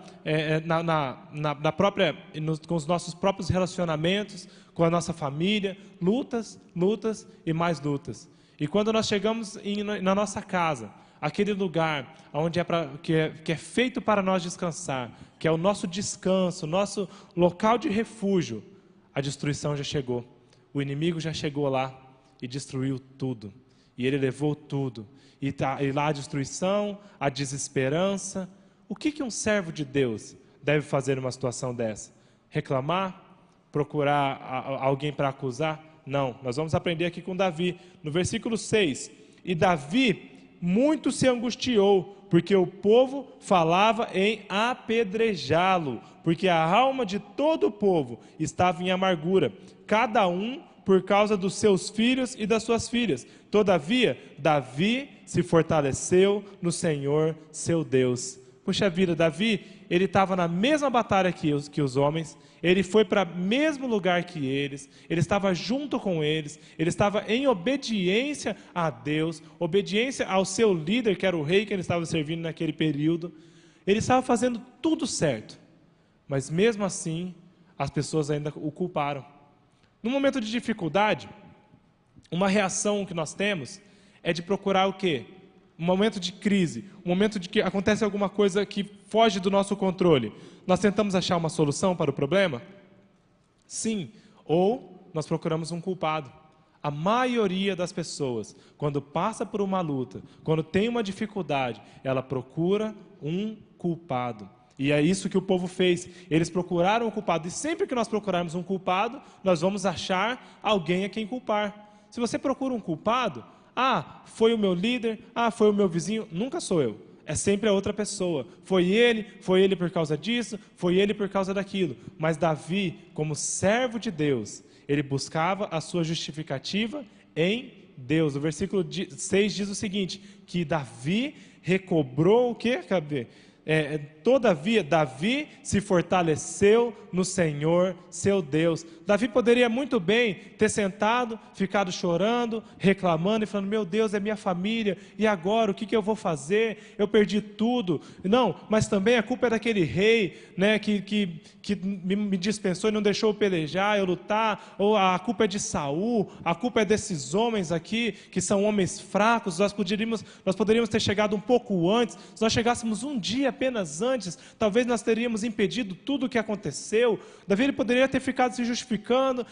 com os nossos próprios relacionamentos, com a nossa família. Lutas, lutas e mais lutas. E quando nós chegamos na nossa casa, aquele lugar onde que é feito para nós descansar, que é o nosso descanso, o nosso local de refúgio, a destruição já chegou. O inimigo já chegou lá e destruiu tudo. E ele levou tudo. E lá a destruição, a desesperança. O que um servo de Deus deve fazer numa situação dessa? Reclamar? Procurar alguém para acusar? Não, nós vamos aprender aqui com Davi. No versículo 6, e Davi muito se angustiou, porque o povo falava em apedrejá-lo, porque a alma de todo o povo estava em amargura, cada um por causa dos seus filhos e das suas filhas. Todavia, Davi se fortaleceu no Senhor, seu Deus. Puxa vida, Davi, ele estava na mesma batalha que os homens, ele foi para o mesmo lugar que eles, ele estava junto com eles, ele estava em obediência a Deus, obediência ao seu líder, que era o rei que ele estava servindo naquele período. Ele estava fazendo tudo certo, mas mesmo assim, as pessoas ainda o culparam. No momento de dificuldade, uma reação que nós temos é de procurar o quê? Um momento de crise, um momento de que acontece alguma coisa que foge do nosso controle. Nós tentamos achar uma solução para o problema? Sim. Ou nós procuramos um culpado. A maioria das pessoas, quando passa por uma luta, quando tem uma dificuldade, ela procura um culpado. E é isso que o povo fez. Eles procuraram um culpado. E sempre que nós procurarmos um culpado, nós vamos achar alguém a quem culpar. Se você procura um culpado, foi o meu líder, foi o meu vizinho, nunca sou eu. É sempre a outra pessoa. Foi ele por causa disso, foi ele por causa daquilo. Mas Davi, como servo de Deus, ele buscava a sua justificativa em Deus. O versículo 6 diz o seguinte, que Davi recobrou o quê? Todavia, Davi se fortaleceu no Senhor, seu Deus. Davi poderia muito bem ter sentado, ficado chorando, reclamando e falando, meu Deus, é minha família, e agora, o que eu vou fazer? Eu perdi tudo. Não, mas também a culpa é daquele rei, né, que me dispensou e não deixou eu pelejar, eu lutar, ou a culpa é de Saul, a culpa é desses homens aqui, que são homens fracos. Nós poderíamos ter chegado um pouco antes, se nós chegássemos um dia apenas antes, talvez nós teríamos impedido tudo o que aconteceu. Davi ele poderia ter ficado se justificando,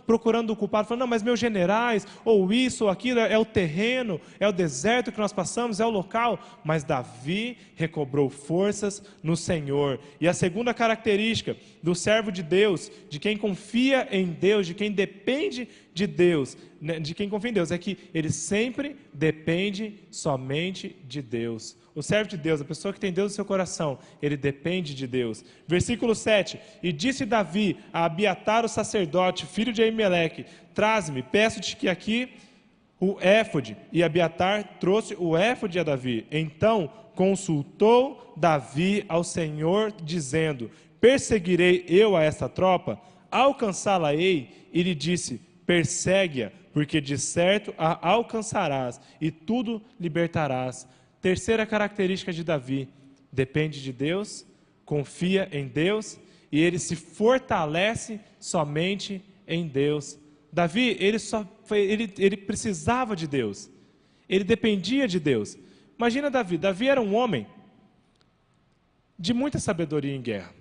procurando o culpado, falando, não, mas meus generais, ou isso ou aquilo, é o terreno, é o deserto que nós passamos, é o local. Mas Davi recobrou forças no Senhor. E a segunda característica do servo de Deus, de quem confia em Deus, de quem depende de Deus, de quem confia em Deus, é que ele sempre depende somente de Deus. O servo de Deus, a pessoa que tem Deus no seu coração, ele depende de Deus. Versículo 7, e disse Davi a Abiatar o sacerdote, filho de Aimeleque, traze-me, peço-te que aqui o éfode. E Abiatar trouxe o éfode a Davi. Então consultou Davi ao Senhor, dizendo, perseguirei eu a esta tropa? Alcançá-la-ei? E lhe disse, persegue-a, porque de certo a alcançarás, e tudo libertarás. Terceira característica de Davi, depende de Deus, confia em Deus, e ele se fortalece somente em Deus. Davi, ele precisava de Deus. Ele dependia de Deus. Imagina Davi. Davi era um homem de muita sabedoria em guerra.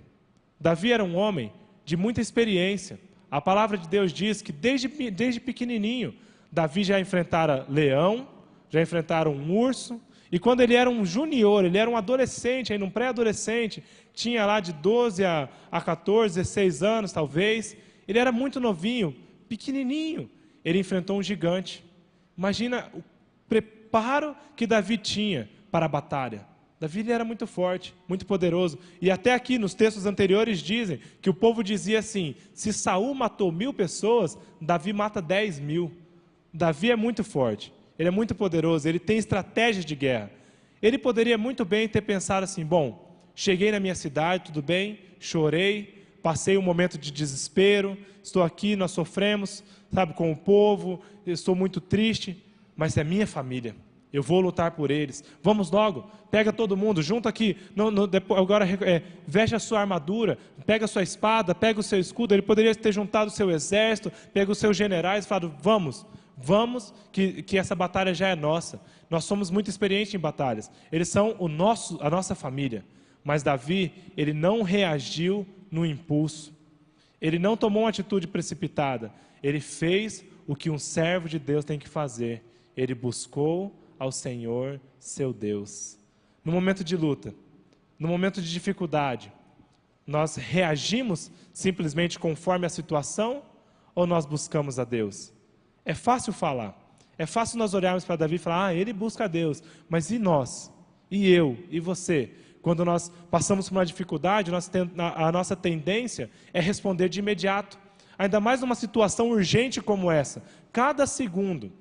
Davi era um homem de muita experiência. A palavra de Deus diz que desde pequenininho, Davi já enfrentara leão, já enfrentara um urso, e quando ele era um junior, ele era um adolescente, ainda um pré-adolescente, tinha lá de 12 a 14, 16 anos talvez, ele era muito novinho, pequenininho, ele enfrentou um gigante. Imagina o preparo que Davi tinha para a batalha. Davi ele era muito forte, muito poderoso. E até aqui nos textos anteriores dizem que o povo dizia assim: se Saul matou 1000 pessoas, Davi mata 10.000. Davi é muito forte, ele é muito poderoso, ele tem estratégias de guerra. Ele poderia muito bem ter pensado assim: bom, cheguei na minha cidade, tudo bem, chorei, passei um momento de desespero, estou aqui, nós sofremos, sabe, com o povo, estou muito triste, mas é minha família. Eu vou lutar por eles. Vamos logo, pega todo mundo, junta aqui. Agora veste a sua armadura, pega a sua espada, pega o seu escudo. Ele poderia ter juntado o seu exército, pega os seus generais e falado: vamos, que essa batalha já é nossa. Nós somos muito experientes em batalhas. Eles são a nossa família. Mas Davi, ele não reagiu no impulso. Ele não tomou uma atitude precipitada. Ele fez o que um servo de Deus tem que fazer. Ele buscou ao Senhor, seu Deus. No momento de luta, no momento de dificuldade, nós reagimos simplesmente conforme a situação ou nós buscamos a Deus? É fácil falar, é fácil nós olharmos para Davi e falar: ele busca a Deus, mas e nós? E eu? E você? Quando nós passamos por uma dificuldade, a nossa tendência é responder de imediato, ainda mais numa situação urgente como essa. Cada segundo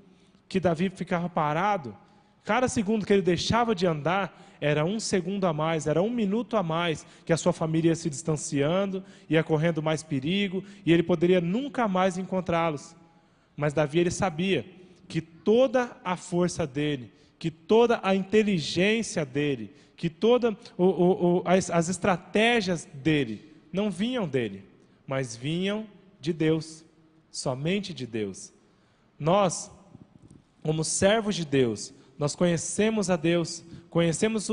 que Davi ficava parado, cada segundo que ele deixava de andar, era 1 segundo a mais, era 1 minuto a mais, que a sua família ia se distanciando, ia correndo mais perigo, e ele poderia nunca mais encontrá-los. Mas Davi, ele sabia que toda a força dele, que toda a inteligência dele, que todas as estratégias dele, não vinham dele, mas vinham de Deus, somente de Deus. Nós, como servos de Deus, nós conhecemos a Deus,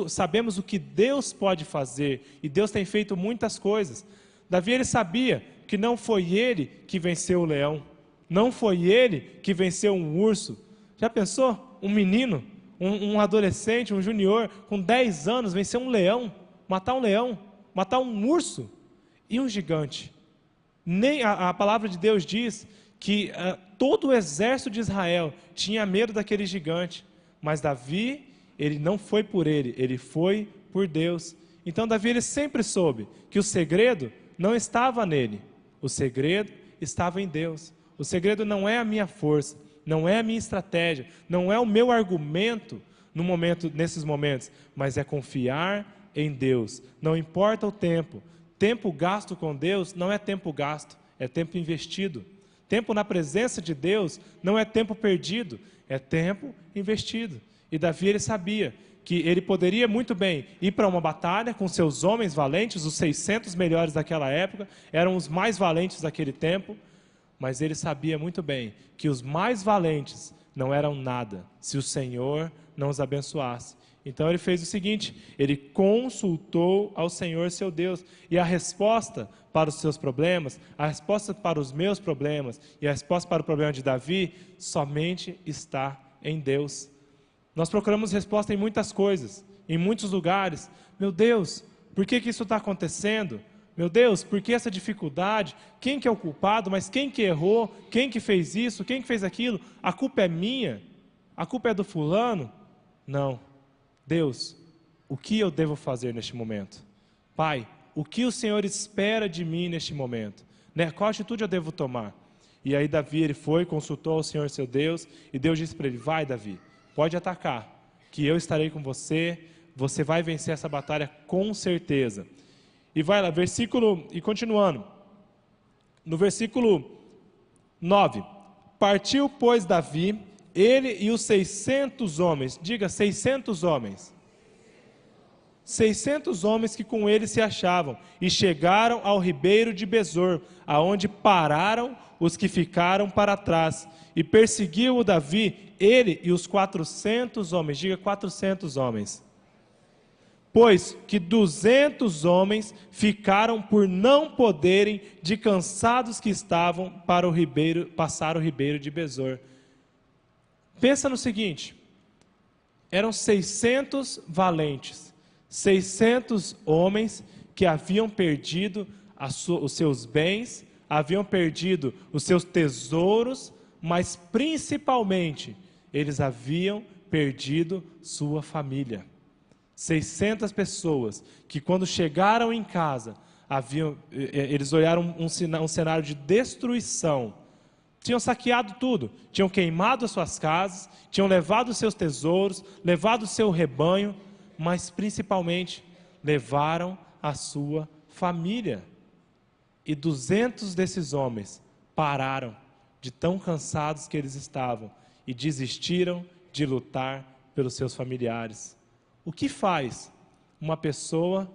sabemos o que Deus pode fazer, e Deus tem feito muitas coisas. Davi, ele sabia que não foi ele que venceu o leão, não foi ele que venceu um urso. Já pensou? Um menino, um adolescente, um junior, com 10 anos, vencer um leão, matar um urso e um gigante. Nem a palavra de Deus diz que todo o exército de Israel tinha medo daquele gigante. Mas Davi, ele não foi por ele foi por Deus. Então Davi, ele sempre soube que o segredo não estava nele, o segredo estava em Deus. O segredo não é a minha força, não é a minha estratégia, não é o meu argumento nesses momentos, mas é confiar em Deus. Não importa o tempo. Tempo gasto com Deus não é tempo gasto, é tempo investido. Tempo na presença de Deus não é tempo perdido, é tempo investido. E Davi, ele sabia que ele poderia muito bem ir para uma batalha com seus homens valentes, os 600 melhores daquela época, eram os mais valentes daquele tempo, mas ele sabia muito bem que os mais valentes não eram nada, se o Senhor não os abençoasse. Então ele fez o seguinte: ele consultou ao Senhor seu Deus, e a resposta para os seus problemas, a resposta para os meus problemas e a resposta para o problema de Davi somente está em Deus. Nós procuramos resposta em muitas coisas, em muitos lugares. Meu Deus, por que isso está acontecendo? Meu Deus, por que essa dificuldade? Quem que é o culpado? Mas quem que errou? Quem que fez isso? Quem que fez aquilo? A culpa é minha? A culpa é do fulano? Não. Deus, o que eu devo fazer neste momento? Pai, o que o Senhor espera de mim neste momento? Qual atitude eu devo tomar? E aí Davi, ele foi, consultou ao Senhor seu Deus, e Deus disse para ele: vai Davi, pode atacar, que eu estarei com você, você vai vencer essa batalha com certeza. E vai lá, continuando, no versículo 9, partiu pois Davi, ele e os 600 homens, diga 600 homens, 600 homens que com ele se achavam, e chegaram ao ribeiro de Besor, aonde pararam os que ficaram para trás, e perseguiu o Davi, ele e os 400 homens, diga 400 homens. Pois que 200 homens ficaram por não poderem, de cansados que estavam, para o ribeiro, passar o ribeiro de Besor. Pensa no seguinte, eram 600 valentes, 600 homens que haviam perdido os seus bens, haviam perdido os seus tesouros, mas principalmente eles haviam perdido sua família. 600 pessoas que quando chegaram em casa, eles olharam um cenário de destruição. Tinham saqueado tudo, tinham queimado as suas casas, tinham levado os seus tesouros, levado o seu rebanho, mas principalmente levaram a sua família. E 200 desses homens pararam de tão cansados que eles estavam e desistiram de lutar pelos seus familiares. O que faz uma pessoa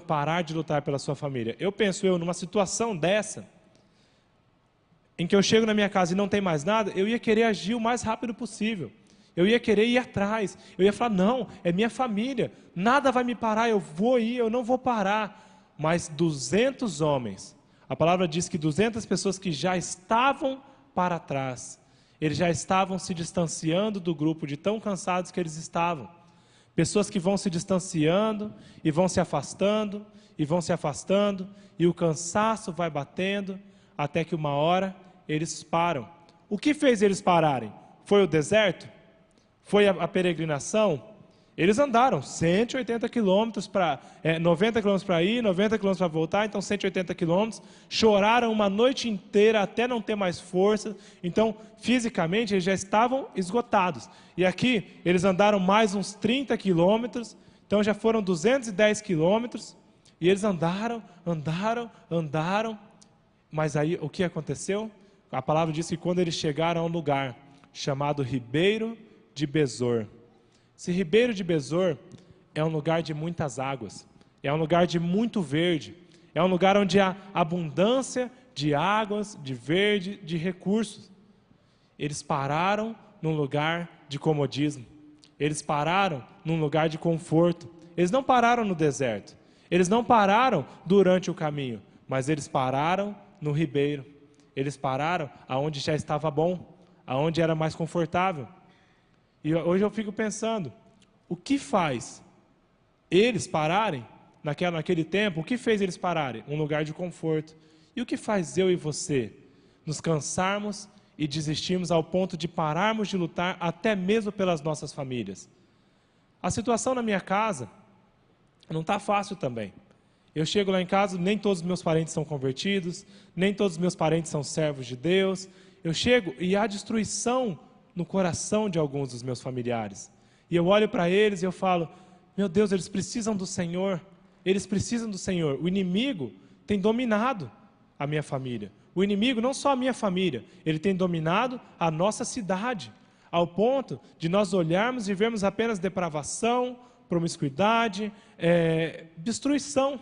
parar de lutar pela sua família? Eu penso, numa situação dessa, em que eu chego na minha casa e não tem mais nada, eu ia querer agir o mais rápido possível. Eu ia querer ir atrás. Eu ia falar, não, é minha família, nada vai me parar, eu vou ir, eu não vou parar. Mas 200 homens, a palavra diz que 200 pessoas que já estavam para trás, eles já estavam se distanciando do grupo de tão cansados que eles estavam. Pessoas que vão se distanciando e vão se afastando, e vão se afastando, e o cansaço vai batendo, até que uma hora eles param. O que fez eles pararem? Foi o deserto? Foi a peregrinação? Eles andaram 180 quilômetros, 90 quilômetros para ir, 90 quilômetros para voltar, então 180 quilômetros, choraram uma noite inteira até não ter mais força, então fisicamente eles já estavam esgotados. E aqui eles andaram mais uns 30 quilômetros, então já foram 210 quilômetros, e eles andaram, mas aí o que aconteceu? A palavra diz que quando eles chegaram a um lugar chamado Ribeiro de Besor. Esse Ribeiro de Besor é um lugar de muitas águas, é um lugar de muito verde, é um lugar onde há abundância de águas, de verde, de recursos. Eles pararam num lugar de comodismo, eles pararam num lugar de conforto, eles não pararam no deserto, eles não pararam durante o caminho, mas eles pararam no ribeiro, eles pararam aonde já estava bom, aonde era mais confortável. E hoje eu fico pensando, o que faz eles pararem, naquele tempo, o que fez eles pararem? Um lugar de conforto. E o que faz eu e você nos cansarmos e desistirmos ao ponto de pararmos de lutar até mesmo pelas nossas famílias? A situação na minha casa não está fácil também. Eu chego lá em casa, nem todos os meus parentes são convertidos, nem todos os meus parentes são servos de Deus. Eu chego e há destruição no coração de alguns dos meus familiares. E eu olho para eles e eu falo, meu Deus, eles precisam do Senhor, eles precisam do Senhor. O inimigo tem dominado a minha família. O inimigo, não só a minha família, ele tem dominado a nossa cidade, ao ponto de nós olharmos e vermos apenas depravação, promiscuidade, destruição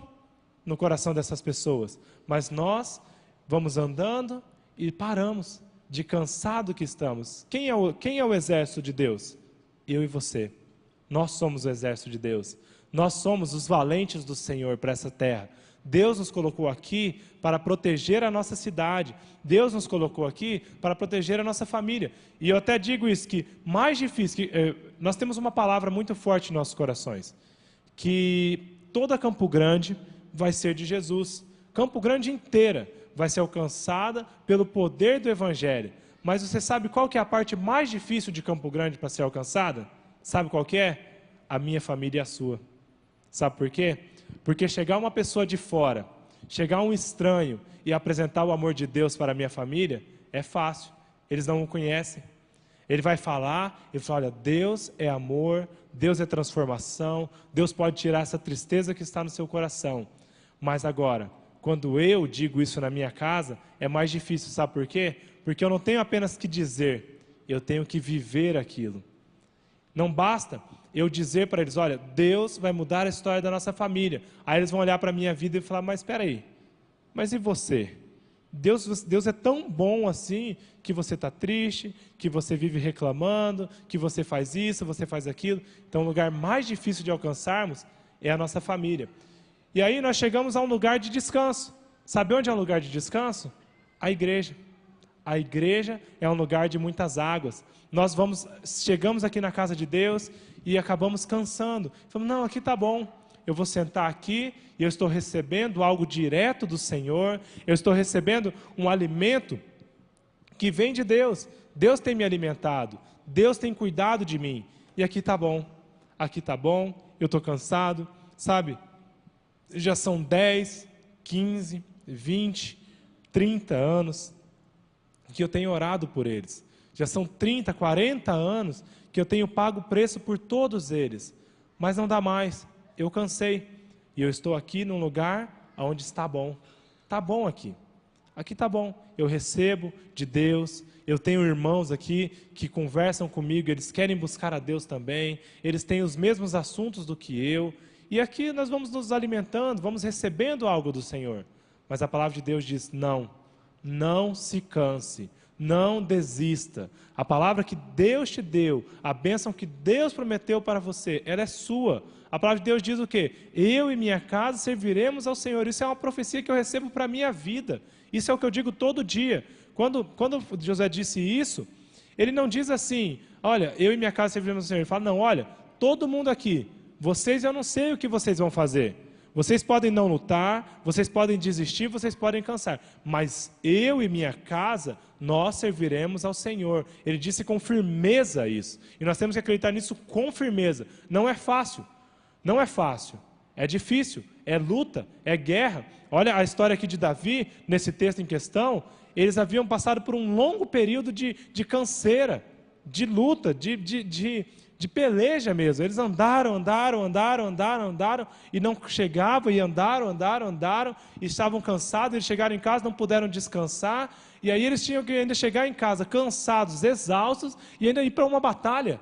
no coração dessas pessoas. Mas nós vamos andando e paramos, de cansado que estamos. Quem é o exército de Deus? Eu e você. Nós somos o exército de Deus. Nós somos os valentes do Senhor para essa terra. Deus nos colocou aqui para proteger a nossa cidade. Deus nos colocou aqui para proteger a nossa família. E eu até digo isso, que mais difícil, nós temos uma palavra muito forte em nossos corações, que toda Campo Grande vai ser de Jesus. Campo Grande inteira vai ser alcançada pelo poder do Evangelho. Mas você sabe qual que é a parte mais difícil de Campo Grande para ser alcançada? Sabe qual que é? A minha família e a sua. Sabe por quê? Porque chegar uma pessoa de fora, chegar um estranho e apresentar o amor de Deus para a minha família, é fácil. Eles não o conhecem. Ele vai falar, ele fala, olha, Deus é amor, Deus é transformação, Deus pode tirar essa tristeza que está no seu coração. Mas agora, quando eu digo isso na minha casa, é mais difícil, sabe por quê? Porque eu não tenho apenas que dizer, eu tenho que viver aquilo. Não basta eu dizer para eles, olha, Deus vai mudar a história da nossa família. Aí eles vão olhar para a minha vida e falar, mas espera aí, mas e você? Deus é tão bom assim que você está triste, que você vive reclamando, que você faz isso, você faz aquilo. Então o lugar mais difícil de alcançarmos é a nossa família. E aí nós chegamos a um lugar de descanso. Sabe onde é um lugar de descanso? A igreja. A igreja é um lugar de muitas águas. Nós chegamos aqui na casa de Deus e acabamos cansando. Falamos, não, aqui está bom. Eu vou sentar aqui e eu estou recebendo algo direto do Senhor. Eu estou recebendo um alimento que vem de Deus. Deus tem me alimentado. Deus tem cuidado de mim. E aqui está bom. Aqui está bom. Eu estou cansado. Sabe, já são 10, 15, 20, 30 anos que eu tenho orado por eles. Já são 30, 40 anos que eu tenho pago o preço por todos eles. Mas não dá mais. Eu cansei. E eu estou aqui num lugar onde está bom. Está bom aqui. Aqui está bom. Eu recebo de Deus. Eu tenho irmãos aqui que conversam comigo. Eles querem buscar a Deus também. Eles têm os mesmos assuntos do que eu. E aqui nós vamos nos alimentando, vamos recebendo algo do Senhor. Mas a palavra de Deus diz, não se canse, não desista. A palavra que Deus te deu, a bênção que Deus prometeu para você, ela é sua. A palavra de Deus diz o quê? Eu e minha casa serviremos ao Senhor. Isso é uma profecia que eu recebo para a minha vida. Isso é o que eu digo todo dia. Quando Josué disse isso, ele não diz assim, olha, eu e minha casa serviremos ao Senhor. Ele fala, não, olha, todo mundo aqui, vocês, eu não sei o que vocês vão fazer. Vocês podem não lutar, vocês podem desistir, vocês podem cansar. Mas eu e minha casa, nós serviremos ao Senhor. Ele disse com firmeza isso. E nós temos que acreditar nisso com firmeza. Não é fácil. Não é fácil. É difícil. É luta. É guerra. Olha a história aqui de Davi, nesse texto em questão. Eles haviam passado por um longo período de canseira, de luta, de peleja mesmo. Eles andaram e não chegavam, e andaram, e estavam cansados, eles chegaram em casa, não puderam descansar, e aí eles tinham que ainda chegar em casa cansados, exaustos, e ainda ir para uma batalha.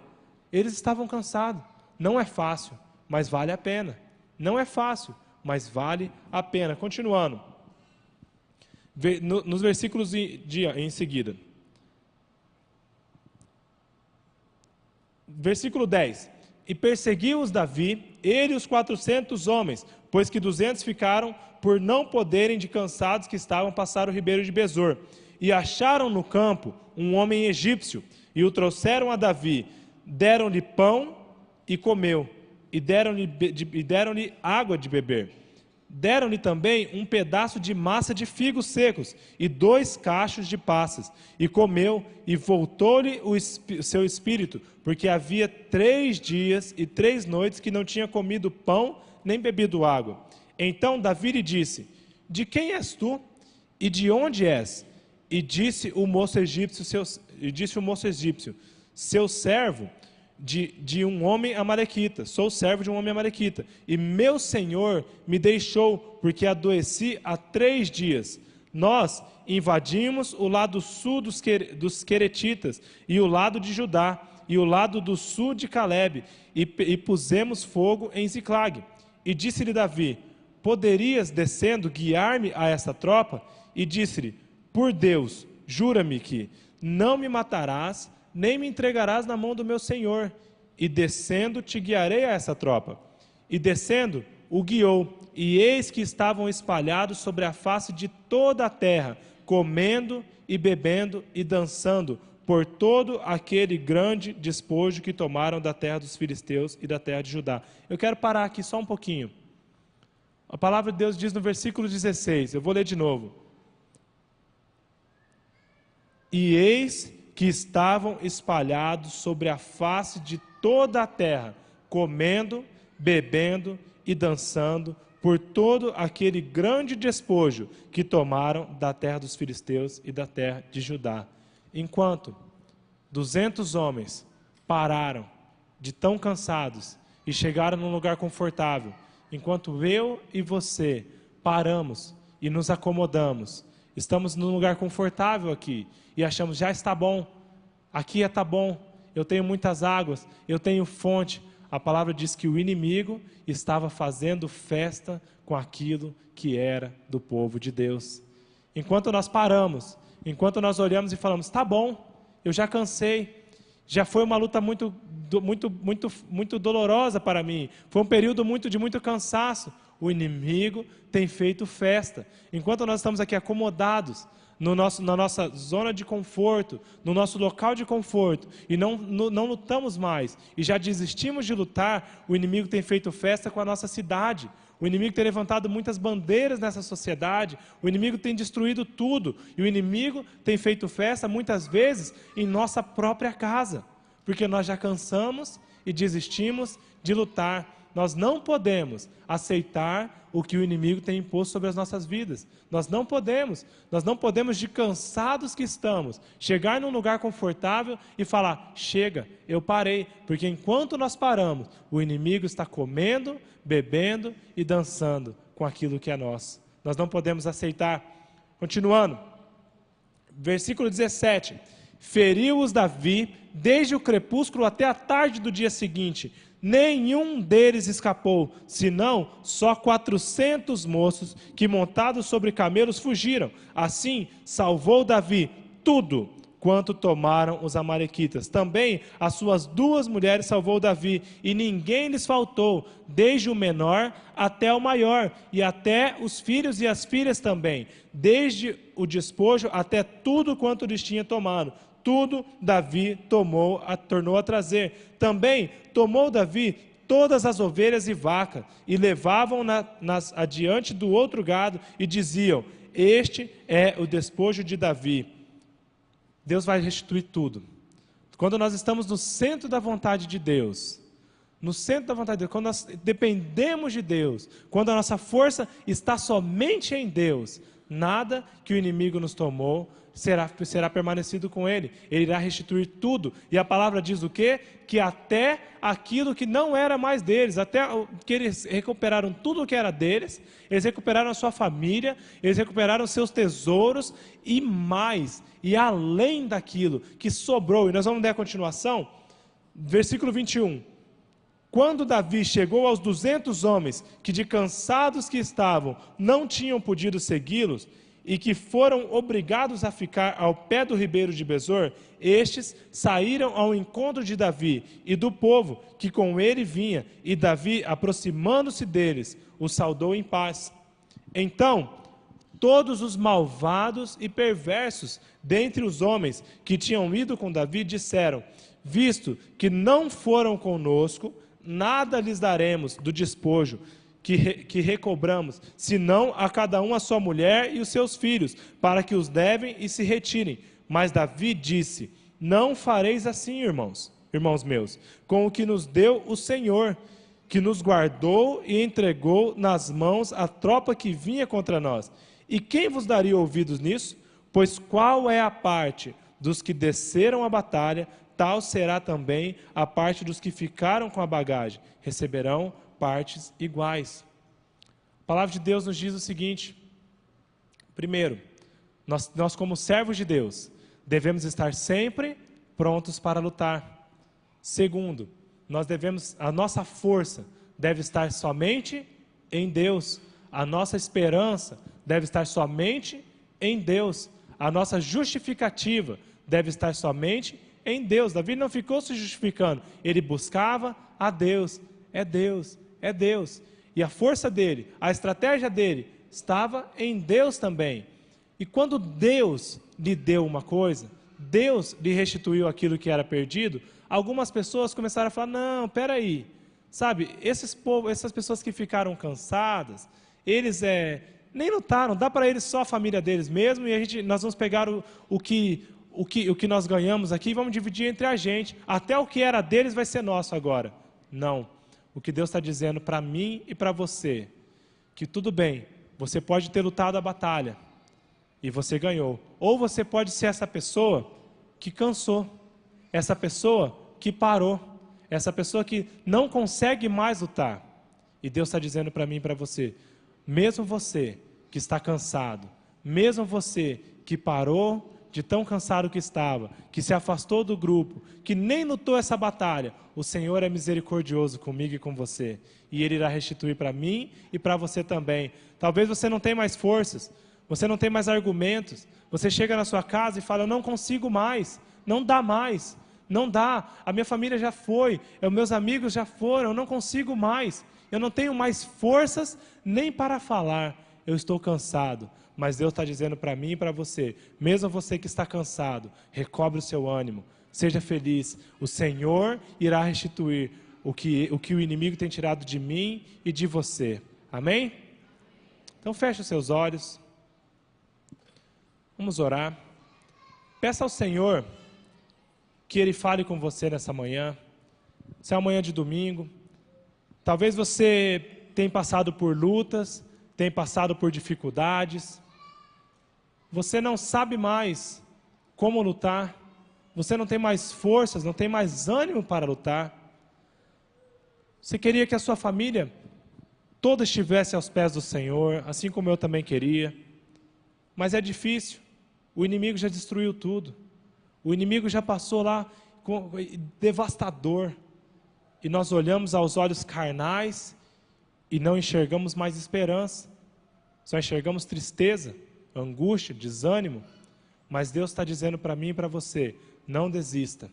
Eles estavam cansados. Não é fácil, mas vale a pena. Não é fácil, mas vale a pena. Continuando, nos versículos em seguida. Versículo 10. E perseguiu-os Davi, ele e os 400 homens, pois que 200 ficaram por não poderem, de cansados que estavam, passar o ribeiro de Besor. E acharam no campo um homem egípcio, e o trouxeram a Davi. Deram-lhe pão e comeu, e deram-lhe água de beber. Deram-lhe também um pedaço de massa de figos secos e 2 cachos de passas. E comeu, e voltou-lhe o seu espírito, porque havia 3 dias e 3 noites que não tinha comido pão, nem bebido água. Então Davi lhe disse, de quem és tu? E de onde és? E disse o moço egípcio, seu servo, de um homem amalequita, sou servo de um homem amalequita, e meu senhor me deixou, porque adoeci há 3 dias. Nós invadimos o lado sul dos queretitas, e o lado de Judá, e o lado do sul de Calebe, e pusemos fogo em Ziclag. E disse-lhe Davi, poderias, descendo, guiar-me a essa tropa? E disse-lhe, por Deus, jura-me que não me matarás, nem me entregarás na mão do meu senhor, e descendo te guiarei a essa tropa. E descendo o guiou, e eis que estavam espalhados sobre a face de toda a terra, comendo e bebendo e dançando, por todo aquele grande despojo que tomaram da terra dos filisteus e da terra de Judá. Eu quero parar aqui só um pouquinho. A palavra de Deus diz no versículo 16, eu vou ler de novo. E eis que estavam espalhados sobre a face de toda a terra, comendo, bebendo e dançando, por todo aquele grande despojo que tomaram da terra dos filisteus e da terra de Judá. Enquanto 200 homens pararam de tão cansados e chegaram num lugar confortável, enquanto eu e você paramos e nos acomodamos, estamos num lugar confortável aqui e achamos, já está bom, aqui está bom, eu tenho muitas águas, eu tenho fonte, a palavra diz que o inimigo estava fazendo festa com aquilo que era do povo de Deus. Enquanto nós paramos, enquanto nós olhamos e falamos, tá bom, eu já cansei, já foi uma luta muito dolorosa para mim, foi um período de muito cansaço, o inimigo tem feito festa. Enquanto nós estamos aqui acomodados, na nossa zona de conforto, no nosso local de conforto, e não lutamos mais, e já desistimos de lutar, o inimigo tem feito festa com a nossa cidade, o inimigo tem levantado muitas bandeiras nessa sociedade, o inimigo tem destruído tudo, e o inimigo tem feito festa muitas vezes em nossa própria casa, porque nós já cansamos e desistimos de lutar. Nós não podemos aceitar o que o inimigo tem imposto sobre as nossas vidas. Nós não podemos, de cansados que estamos, chegar num lugar confortável e falar, chega, eu parei. Porque enquanto nós paramos, o inimigo está comendo, bebendo e dançando com aquilo que é nosso. Nós não podemos aceitar. Continuando, versículo 17. Feriu-os Davi desde o crepúsculo até a tarde do dia seguinte. Nenhum deles escapou, senão só 400 moços que, montados sobre camelos, fugiram. Assim, salvou Davi tudo quanto tomaram os amalequitas. Também as suas 2 mulheres salvou Davi, e ninguém lhes faltou, desde o menor até o maior, e até os filhos e as filhas também, desde o despojo até tudo quanto lhes tinha tomado. Tudo Davi tornou a trazer. Também tomou Davi todas as ovelhas e vacas, e levavam-nas adiante do outro gado, e diziam, este é o despojo de Davi. Deus vai restituir tudo. Quando nós estamos no centro da vontade de Deus, quando nós dependemos de Deus, quando a nossa força está somente em Deus, nada que o inimigo nos tomou será permanecido com ele. Ele irá restituir tudo. E a palavra diz o quê? Que até aquilo que não era mais deles, até que eles recuperaram tudo o que era deles, eles recuperaram a sua família, eles recuperaram seus tesouros e mais, e além daquilo que sobrou. E nós vamos ler a continuação, versículo 21. Quando Davi chegou aos 200 homens, que de cansados que estavam, não tinham podido segui-los, e que foram obrigados a ficar ao pé do ribeiro de Besor, estes saíram ao encontro de Davi e do povo que com ele vinha, e Davi, aproximando-se deles, os saudou em paz. Então, todos os malvados e perversos dentre os homens que tinham ido com Davi disseram, visto que não foram conosco, nada lhes daremos do despojo que recobramos, senão a cada um a sua mulher e os seus filhos, para que os levem e se retirem. Mas Davi disse, não fareis assim, irmãos meus, com o que nos deu o Senhor, que nos guardou e entregou nas mãos a tropa que vinha contra nós. E quem vos daria ouvidos nisso? Pois qual é a parte dos que desceram a batalha, tal será também a parte dos que ficaram com a bagagem. Receberão partes iguais. A palavra de Deus nos diz o seguinte: primeiro, nós como servos de Deus, devemos estar sempre prontos para lutar. Segundo, a nossa força deve estar somente em Deus. A nossa esperança deve estar somente em Deus. A nossa justificativa deve estar somente em Deus. Davi não ficou se justificando, ele buscava a Deus. É Deus, é Deus. E a força dele, a estratégia dele, estava em Deus também. E quando Deus lhe deu uma coisa, Deus lhe restituiu aquilo que era perdido, algumas pessoas começaram a falar, não, peraí, sabe, essas pessoas que ficaram cansadas, eles nem lutaram, dá para eles só a família deles mesmo, e nós vamos pegar o que nós ganhamos aqui e vamos dividir entre a gente, até o que era deles vai ser nosso agora. Não. O que Deus está dizendo para mim e para você, que tudo bem, você pode ter lutado a batalha e você ganhou, ou você pode ser essa pessoa que cansou, essa pessoa que parou, essa pessoa que não consegue mais lutar. E Deus está dizendo para mim e para você, mesmo você que está cansado, mesmo você que parou, de tão cansado que estava, que se afastou do grupo, que nem lutou essa batalha, o Senhor é misericordioso comigo e com você. E Ele irá restituir para mim e para você também. Talvez você não tenha mais forças, você não tenha mais argumentos. Você chega na sua casa e fala, eu não consigo mais, não dá mais, não dá. A minha família já foi, os meus amigos já foram, eu não consigo mais. Eu não tenho mais forças nem para falar, eu estou cansado. Mas Deus está dizendo para mim e para você, mesmo você que está cansado, recobre o seu ânimo, seja feliz. O Senhor irá restituir o que o inimigo tem tirado de mim e de você. Amém? Então feche os seus olhos. Vamos orar. Peça ao Senhor que Ele fale com você nessa manhã. Se é uma manhã de domingo. Talvez você tenha passado por lutas, tenha passado por dificuldades. Você não sabe mais como lutar. Você não tem mais forças, não tem mais ânimo para lutar. Você queria que a sua família toda estivesse aos pés do Senhor, assim como eu também queria. Mas é difícil. O inimigo já destruiu tudo. O inimigo já passou lá devastador. E nós olhamos aos olhos carnais e não enxergamos mais esperança. Só enxergamos tristeza, angústia, desânimo. Mas Deus está dizendo para mim e para você, não desista.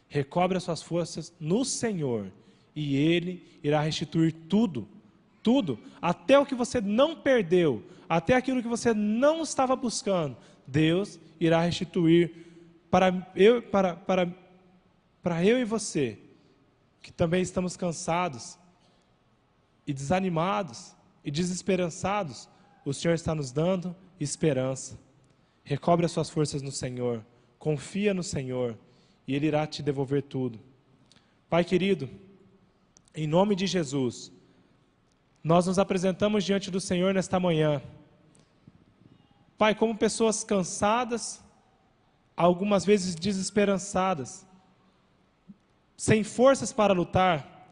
Recobre as suas forças no Senhor. E Ele irá restituir tudo. Tudo. Até o que você não perdeu. Até aquilo que você não estava buscando. Deus irá restituir para eu e você, que também estamos cansados e desanimados e desesperançados. O Senhor está nos dando esperança. Recobre as suas forças no Senhor. Confia no Senhor e Ele irá te devolver tudo. Pai querido, em nome de Jesus, nós nos apresentamos diante do Senhor nesta manhã. Pai, como pessoas cansadas, algumas vezes desesperançadas, sem forças para lutar,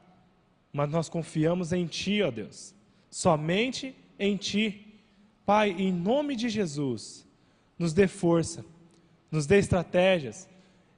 mas nós confiamos em Ti, ó Deus, somente em Ti. Pai, em nome de Jesus, nos dê força, nos dê estratégias,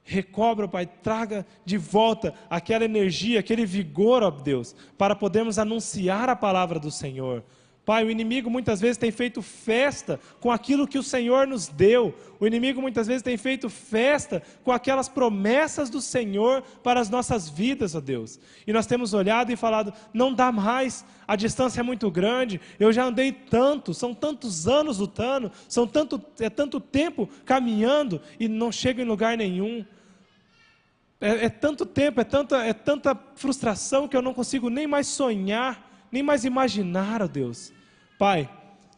recobra, Pai, traga de volta aquela energia, aquele vigor, ó Deus, para podermos anunciar a palavra do Senhor. Pai, o inimigo muitas vezes tem feito festa com aquilo que o Senhor nos deu. O inimigo muitas vezes tem feito festa com aquelas promessas do Senhor para as nossas vidas, ó Deus. E nós temos olhado e falado, não dá mais, a distância é muito grande, eu já andei tanto, são tantos anos lutando, é tanto tempo caminhando e não chego em lugar nenhum. É tanto tempo, é tanta frustração que eu não consigo nem mais sonhar, nem mais imaginar, ó Deus. Pai,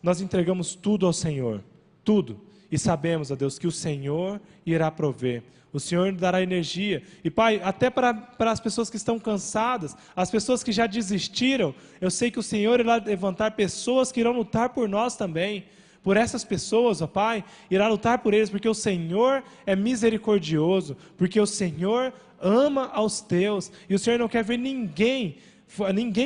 nós entregamos tudo ao Senhor, tudo, e sabemos, ó Deus, que o Senhor irá prover, o Senhor dará energia, e Pai, até para as pessoas que estão cansadas, as pessoas que já desistiram, eu sei que o Senhor irá levantar pessoas que irão lutar por nós também, por essas pessoas, ó Pai, irá lutar por eles, porque o Senhor é misericordioso, porque o Senhor ama aos teus, e o Senhor não quer ver ninguém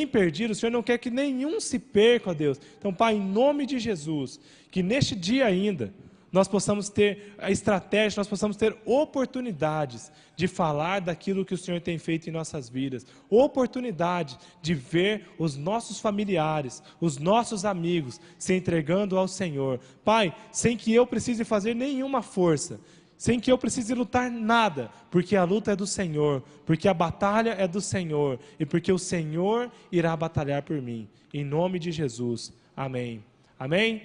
perdido, o Senhor não quer que nenhum se perca, ó Deus. Então, Pai, em nome de Jesus, que neste dia ainda, nós possamos ter a estratégia, nós possamos ter oportunidades de falar daquilo que o Senhor tem feito em nossas vidas, oportunidade de ver os nossos familiares, os nossos amigos se entregando ao Senhor. Pai, sem que eu precise fazer nenhuma força, sem que eu precise lutar nada, porque a luta é do Senhor, porque a batalha é do Senhor, e porque o Senhor irá batalhar por mim. Em nome de Jesus. Amém. Amém?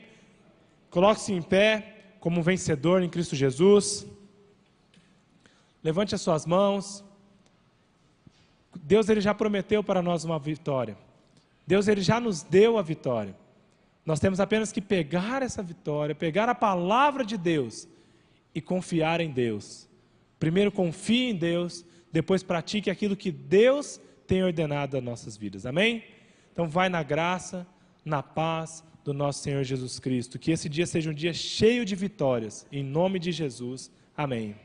Coloque-se em pé, como um vencedor em Cristo Jesus. Levante as suas mãos. Deus, Ele já prometeu para nós uma vitória. Deus, Ele já nos deu a vitória. Nós temos apenas que pegar essa vitória, pegar a palavra de Deus e confiar em Deus. Primeiro confie em Deus, depois pratique aquilo que Deus tem ordenado às nossas vidas. Amém? Então vai na graça, na paz do nosso Senhor Jesus Cristo. Que esse dia seja um dia cheio de vitórias. Em nome de Jesus. Amém.